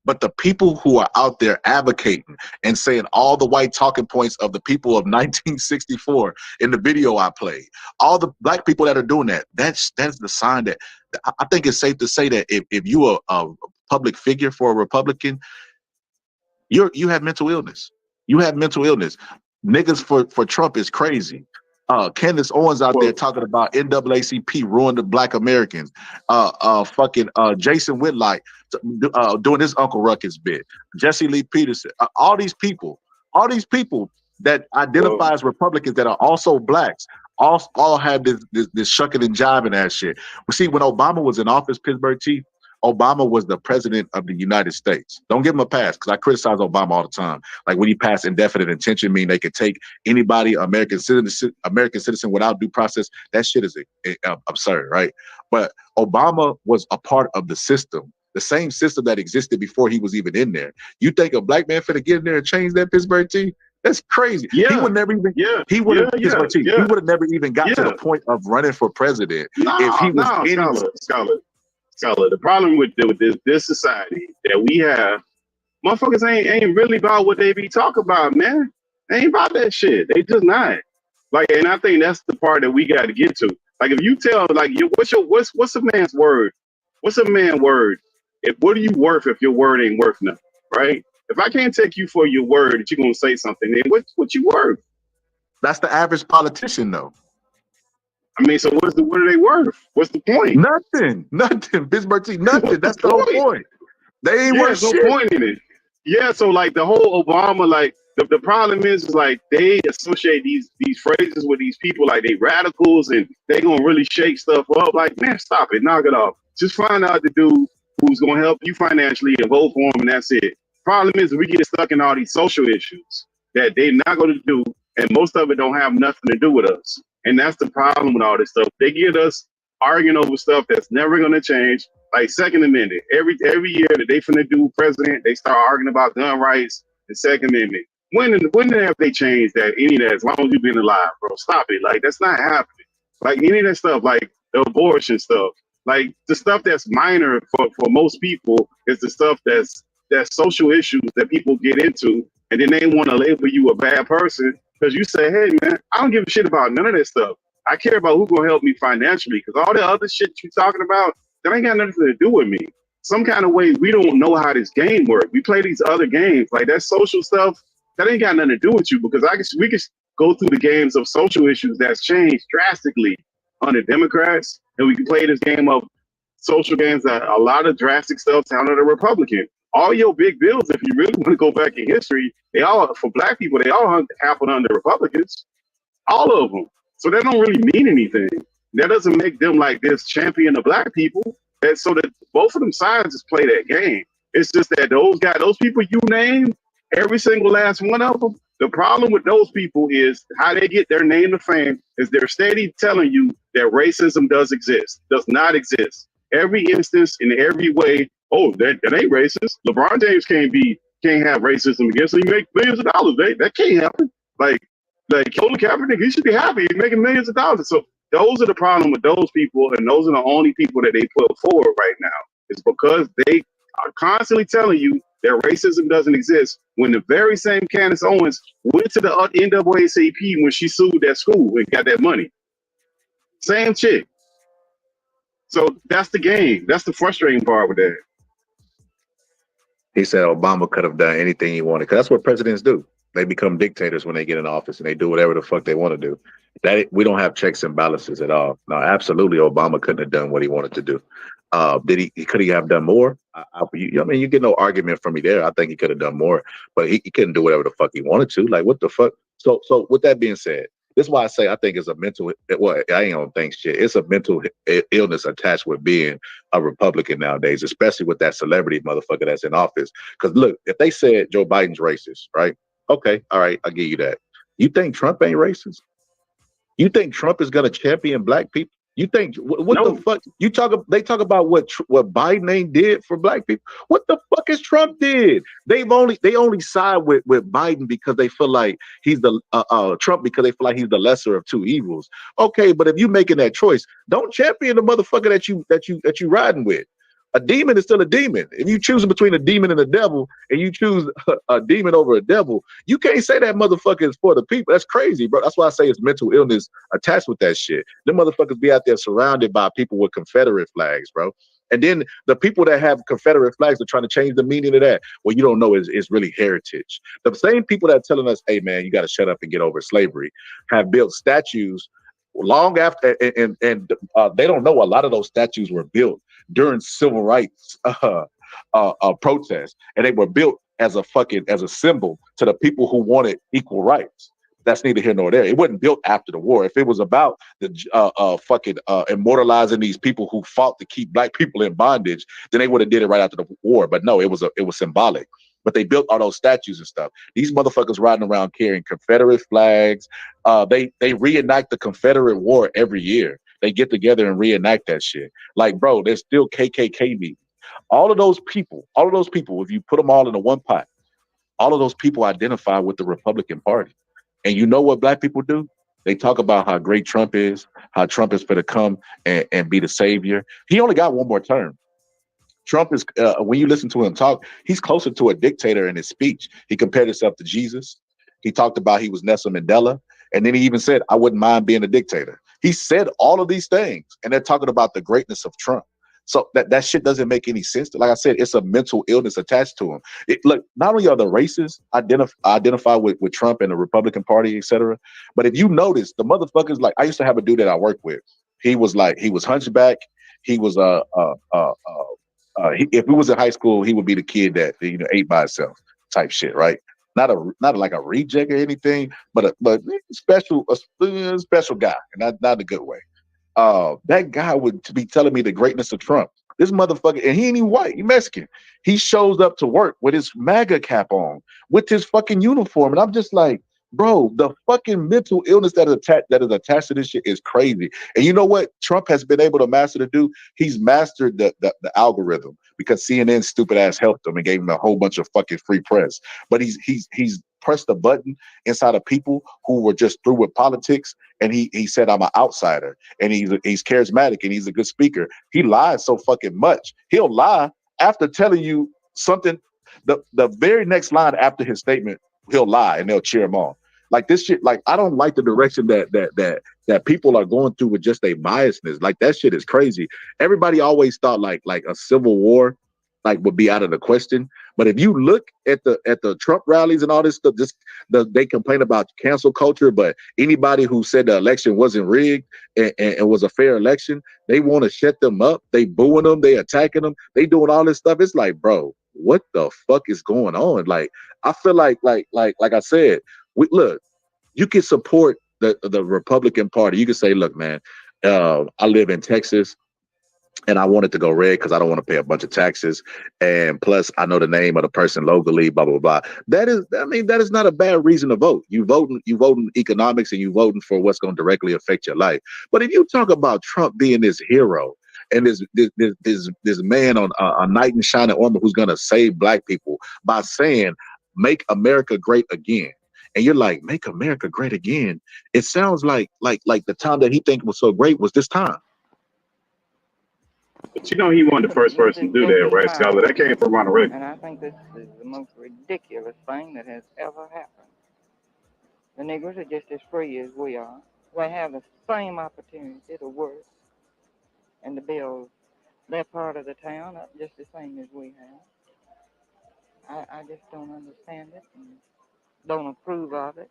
But the people who are out there advocating and saying all the white talking points of the people of 1964 in the video I played, all the black people that are doing that's the sign that I think it's safe to say that if you are a public figure for a Republican, you have mental illness. You have mental illness. Niggas for Trump is crazy. Candace Owens out there talking about NAACP ruined the black Americans. Jason Whitlock doing his Uncle Ruckus bit. Jesse Lee Peterson. All these people that identify as Republicans that are also blacks all have this shucking and jiving ass shit. Well, see, when Obama was in office, Pittsburgh T, Obama was the president of the United States. Don't give him a pass, because I criticize Obama all the time. Like when he passed indefinite detention, meaning they could take anybody, American citizen without due process. That shit is absurd, right? But Obama was a part of the system, the same system that existed before he was even in there. You think a black man finna get in there and change that, Pittsburgh T? That's crazy. Yeah. He would never even. He would have. He would have never even got to the point of running for president if he was Scholar, the problem with this society that we have, motherfuckers ain't really about what they be talking about, man. They ain't about that shit. They just not. Like, and I think that's the part that we got to get to. Like, if you tell, like, what's a man's word? What's a man's word? What are you worth if your word ain't worth nothing, right? If I can't take you for your word that you're gonna say something, then what you worth? That's the average politician, though. I mean, so what are they worth? What's the point? Nothing. Pittsburgh T, nothing. That's the whole point. They ain't worth shit. There's no point in it. Yeah, so like the whole Obama, like the problem is like they associate these phrases with these people like they radicals and they gonna really shake stuff up. Like, man, stop it, knock it off. Just find out the dude who's gonna help you financially and vote for him, and that's it. Problem is we get stuck in all these social issues that they're not gonna do, and most of it don't have nothing to do with us. And that's the problem with all this stuff. They get us arguing over stuff that's never going to change. Like Second Amendment, every year that they finna do president, they start arguing about gun rights and Second Amendment. When have they changed that? Any of that? As long as you've been alive, bro, stop it. Like that's not happening. Like any of that stuff, like the abortion stuff, like the stuff that's minor for most people is the stuff that's social issues that people get into, and then they want to label you a bad person because you say, hey man, I don't give a shit about none of that stuff. I care about who's gonna help me financially, because all the other shit you're talking about, that ain't got nothing to do with me. Some kind of way we don't know how this game works. We play these other games, like that social stuff, that ain't got nothing to do with you, because we can go through the games of social issues that's changed drastically under Democrats, and we can play this game of social games that a lot of drastic stuff under the Republican. All your big bills, if you really want to go back in history, they all, for black people, they all happened under Republicans. All of them. So that don't really mean anything. That doesn't make them like this champion of black people. And so that both of them sides just play that game. It's just that those people you name, every single last one of them, the problem with those people is how they get their name to fame is they're steady telling you that racism does not exist. Every instance, in every way, oh, that ain't racist. LeBron James can't have racism against him. He make millions of dollars. That can't happen. Like Colin Kaepernick, he should be happy. He's making millions of dollars. So those are the problem with those people, and those are the only people that they put forward right now. It's because they are constantly telling you that racism doesn't exist, when the very same Candace Owens went to the NAACP when she sued that school and got that money. Same chick. So that's the game. That's the frustrating part with that. He said Obama could have done anything he wanted, because that's what presidents do. They become dictators when they get in office, and they do whatever the fuck they want to do. We don't have checks and balances at all. No, absolutely, Obama couldn't have done what he wanted to do. Could he have done more? I mean, you get no argument from me there. I think he could have done more, but he couldn't do whatever the fuck he wanted to. Like, what the fuck? So with that being said, this is why I say I think it's a mental. Well, I ain't gonna think shit. It's a mental illness attached with being a Republican nowadays, especially with that celebrity motherfucker that's in office. Because look, if they said Joe Biden's racist, right? Okay, all right, I'll give you that. You think Trump ain't racist? You think Trump is gonna champion black people? You think what no. The fuck? They talk about what Biden ain't did for black people. What the fuck is Trump did? They only side with Biden because they feel like he's the Trump, because they feel like he's the lesser of two evils. Okay, but if you making that choice, don't champion the motherfucker that you riding with. A demon is still a demon. If you choose between a demon and a devil, and you choose a demon over a devil, you can't say that motherfucker is for the people. That's crazy, bro. That's why I say it's mental illness attached with that shit. Them motherfuckers be out there surrounded by people with Confederate flags, bro. And then the people that have Confederate flags are trying to change the meaning of that. What you don't know is really heritage. The same people that are telling us, hey, man, you got to shut up and get over slavery, have built statues long after, and they don't know a lot of those statues were built during civil rights protests, and they were built as a symbol to the people who wanted equal rights. That's neither here nor there. It wasn't built after the war. If it was about the immortalizing these people who fought to keep black people in bondage, then they would have did it right after the war. But no, it was symbolic. But they built all those statues and stuff. These motherfuckers riding around carrying Confederate flags. They reenact the Confederate War every year. They get together and reenact that shit. Like, bro, there's still KKK meetings. All of those people, if you put them all in a one pot, all of those people identify with the Republican Party. And you know what black people do? They talk about how great Trump is, how Trump is going to come and be the savior. He only got one more term. Trump is, when you listen to him talk, he's closer to a dictator in his speech. He compared himself to Jesus. He talked about he was Nelson Mandela. And then he even said, I wouldn't mind being a dictator. He said all of these things, and they're talking about the greatness of Trump. So that shit doesn't make any sense. Like I said, it's a mental illness attached to him. Look, not only are the races identify with Trump and the Republican Party, etc., but if you notice, the motherfuckers, like, I used to have a dude that I worked with. He was hunchback. He was if we was in high school, he would be the kid that ate by himself type shit, right? Not like a reject or anything, but special guy, and not a good way. That guy would be telling me the greatness of Trump. This motherfucker, and he ain't even white, he Mexican. He shows up to work with his MAGA cap on, with his fucking uniform, and I'm just like, Bro, the fucking mental illness that is attached to this shit is crazy. And you know what Trump has been able to master to do? He's mastered the algorithm because CNN stupid ass helped him and gave him a whole bunch of fucking free press. But he's pressed a button inside of people who were just through with politics, and he said, I'm an outsider, and he's charismatic and he's a good speaker. He lies so fucking much. He'll lie after telling you something. The very next line after his statement, he'll lie and they'll cheer him on. Like this shit, like I don't like the direction that people are going through with just a biasness. Like that shit is crazy. Everybody always thought like a civil war like would be out of the question. But if you look at the Trump rallies and all this stuff, they complain about cancel culture. But anybody who said the election wasn't rigged and was a fair election, they want to shut them up. They booing them, they attacking them, they doing all this stuff. It's like, bro, what the fuck is going on? Like I feel like I said. Look, you can support the Republican Party. You can say, look, man, I live in Texas and I want it to go red because I don't want to pay a bunch of taxes. And plus, I know the name of the person locally, blah, blah, blah. That is not a bad reason to vote. You voting economics and you voting for what's going to directly affect your life. But if you talk about Trump being this hero and this man on a knight in shining armor who's going to save black people by saying, make America great again. And you're like, make America great again. It sounds like the time that he think was so great was this time. But you know he wasn't the first person to do that, right, Scholar? That came from Ronald Reagan. And I think this is the most ridiculous thing that has ever happened. The Negroes are just as free as we are. They have the same opportunity to work and to build their part of the town up just the same as we have. I just don't understand it and don't approve of it.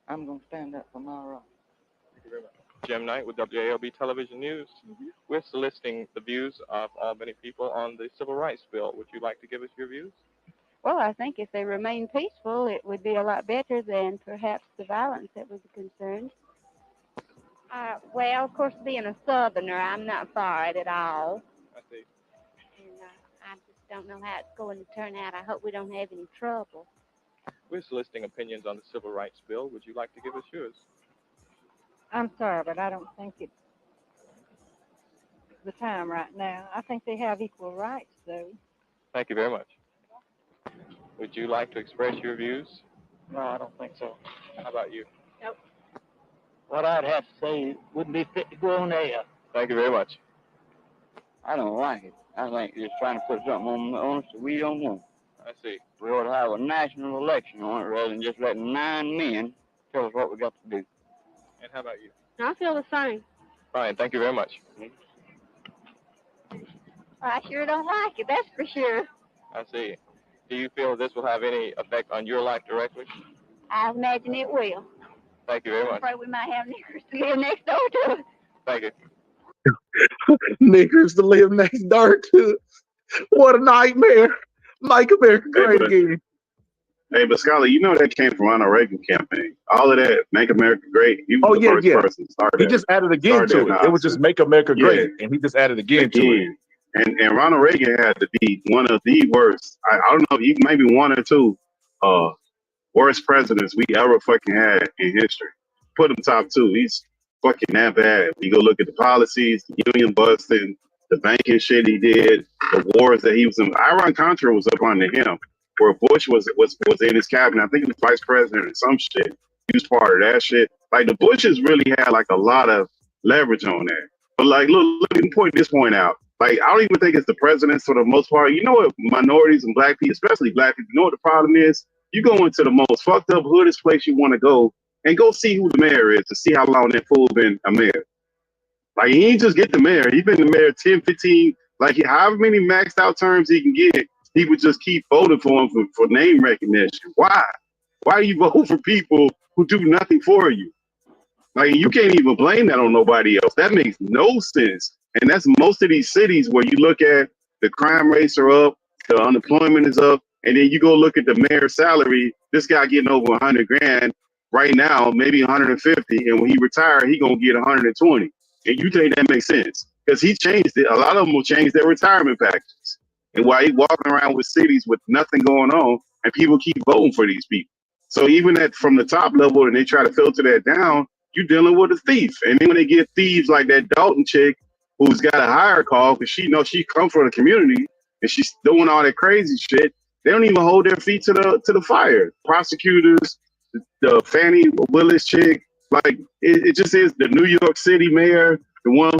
I'm going to stand up for my right. Thank you very much. Jim Knight with WALB Television News. We're soliciting the views of Albany people on the Civil Rights Bill. Would you like to give us your views? Well, I think if they remain peaceful, it would be a lot better than perhaps the violence that was concerned. Well, of course, being a Southerner, I'm not for it at all. I see. And I just don't know how it's going to turn out. I hope we don't have any trouble. We're soliciting opinions on the Civil Rights Bill. Would you like to give us yours? I'm sorry, but I don't think it's the time right now. I think they have equal rights, though. Thank you very much. Would you like to express your views? No, I don't think so. How about you? Nope. What I'd have to say wouldn't be fit to go on air. Thank you very much. I don't like it. I think you're trying to put something on us that we don't want. I see. We ought to have a national election on it rather than just letting 9 men tell us what we got to do. And how about you? I feel the same. Fine, thank you very much. I sure don't like it, that's for sure. I see. Do you feel this will have any effect on your life directly? I imagine it will. Thank you very I'm much. afraid we might have niggers to live next door to us. Thank you. Niggers to live next door to. What a nightmare. Make America great again. Hey, but Scholar, you know that came from Ronald Reagan campaign. All of that, make America great. He was the first person to start He that. just added again to it. It was just make America great. And he just added again to it. And Ronald Reagan had to be one of the worst. I don't know, you maybe one or two worst presidents we ever fucking had in history. Put him top two. He's fucking that bad. You go look at the policies, the union busting, the banking shit he did, the wars that he was in. Iran-Contra was up under him, where Bush was in his cabinet. I think he was vice president or some shit. He was part of that shit. Like the Bushes really had like a lot of leverage on that. But like, look, let me point this point out. Like, I don't even think it's the presidents for the most part. You know what minorities and black people, especially black people, you know what the problem is? You go into the most fucked up, hoodest place you want to go and go see who the mayor is to see how long that fool been a mayor. Like, he ain't just get the mayor. He been the mayor 10, 15, like however many maxed out terms he can get, he would just keep voting for him for name recognition. Why? Why do you vote for people who do nothing for you? Like, you can't even blame that on nobody else. That makes no sense. And that's most of these cities where you look at the crime rates are up, the unemployment is up, and then you go look at the mayor's salary. This guy getting over 100 grand right now, maybe 150, and when he retire, he gonna get 120. And you think that makes sense? Because he changed it. A lot of them will change their retirement packages. And while he's walking around with cities with nothing going on, and people keep voting for these people. So even at from the top level, and they try to filter that down, you're dealing with a thief. And then when they get thieves like that Dalton chick, who's got a higher call because she knows she comes from the community and she's doing all that crazy shit, they don't even hold their feet to the fire. Prosecutors, the Fannie Willis chick, like it just is the New York City mayor, the one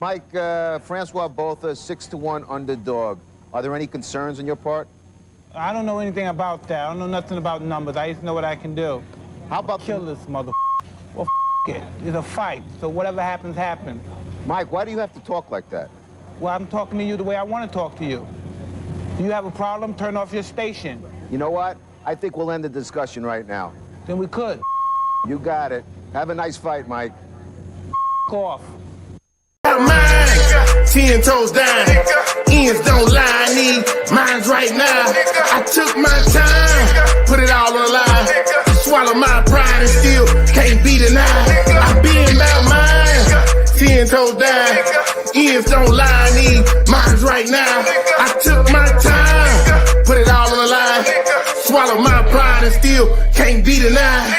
Mike, Francois Botha, 6-1 underdog. Are there any concerns on your part? I don't know anything about that. I don't know nothing about numbers. I just know what I can do. How about kill this mother? Well, it. It's a fight. So whatever happens, happens. Mike, why do you have to talk like that? Well, I'm talking to you the way I want to talk to you. Do you have a problem? Turn off your station. You know what? I think we'll end the discussion right now. Then we could. You got it. Have a nice fight, Mike. Off. 10 toes down, ends don't lie, I need mines right now. I took my time, put it all on the line. Swallow my pride and still can't be denied. I been about mine, 10 toes down, ends don't lie, I need mines right now. I took my time, put it all on the line. Swallow my pride and still can't be denied.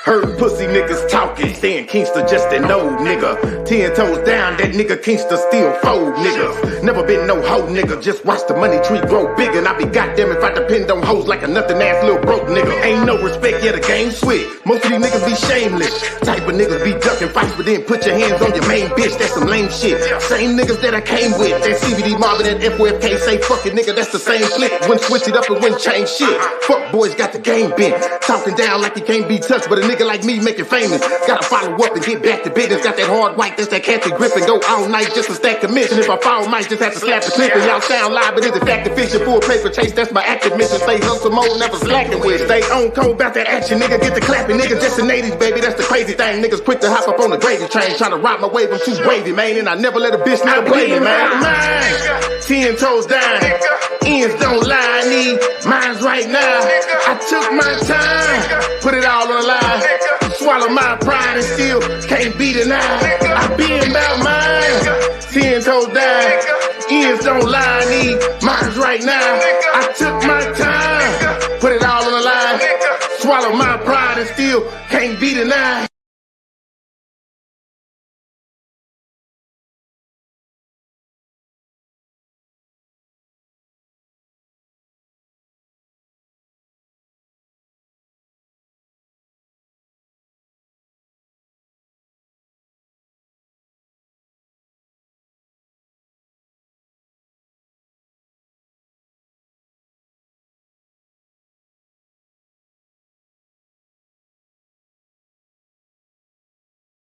Heard pussy niggas talking, saying Kingston just an old nigga. 10 toes down, that nigga Kingston still fold niggas. Never been no hoe nigga, just watch the money tree grow bigger. And I be goddamn if I depend on hoes like a nothing ass little broke nigga. Ain't no respect, yeah the game switch. Most of these niggas be shameless. Type of niggas be ducking fights, but then put your hands on your main bitch. That's some lame shit. Same niggas that I came with. That CBD Marvin, that FOFK say fucking nigga, that's the same flick. Wouldn't switch it up and wouldn't change shit. Fuck boys got the game bent. Talking down like he can't be touched, but a nigga like me make it famous. Gotta follow up and get back to business. Got that hard white, that's that catchy grip and go all night just to stack commission. If I fall, might just have to slap the clip and y'all sound live, but it's a fact of fiction. Full paper chase, that's my active mission. Stay hustle mode, never slacking with it. Stay on code about that action, nigga. Get the clapping, nigga. Just the 80s, baby. That's the crazy thing. Niggas quick to hop up on the gravy train, trying to ride my wave. I'm too wavy, man, and I never let a bitch nigga play me, man. 10 toes down, ends don't lie. I need mines right now. I took my time, put it all on the line. Swallow my pride and still can't be denied. I been about mine, 10 toes down, ends don't lie. I need mines right now. I took my time, put it all on the line. Swallow my pride and still can't be denied.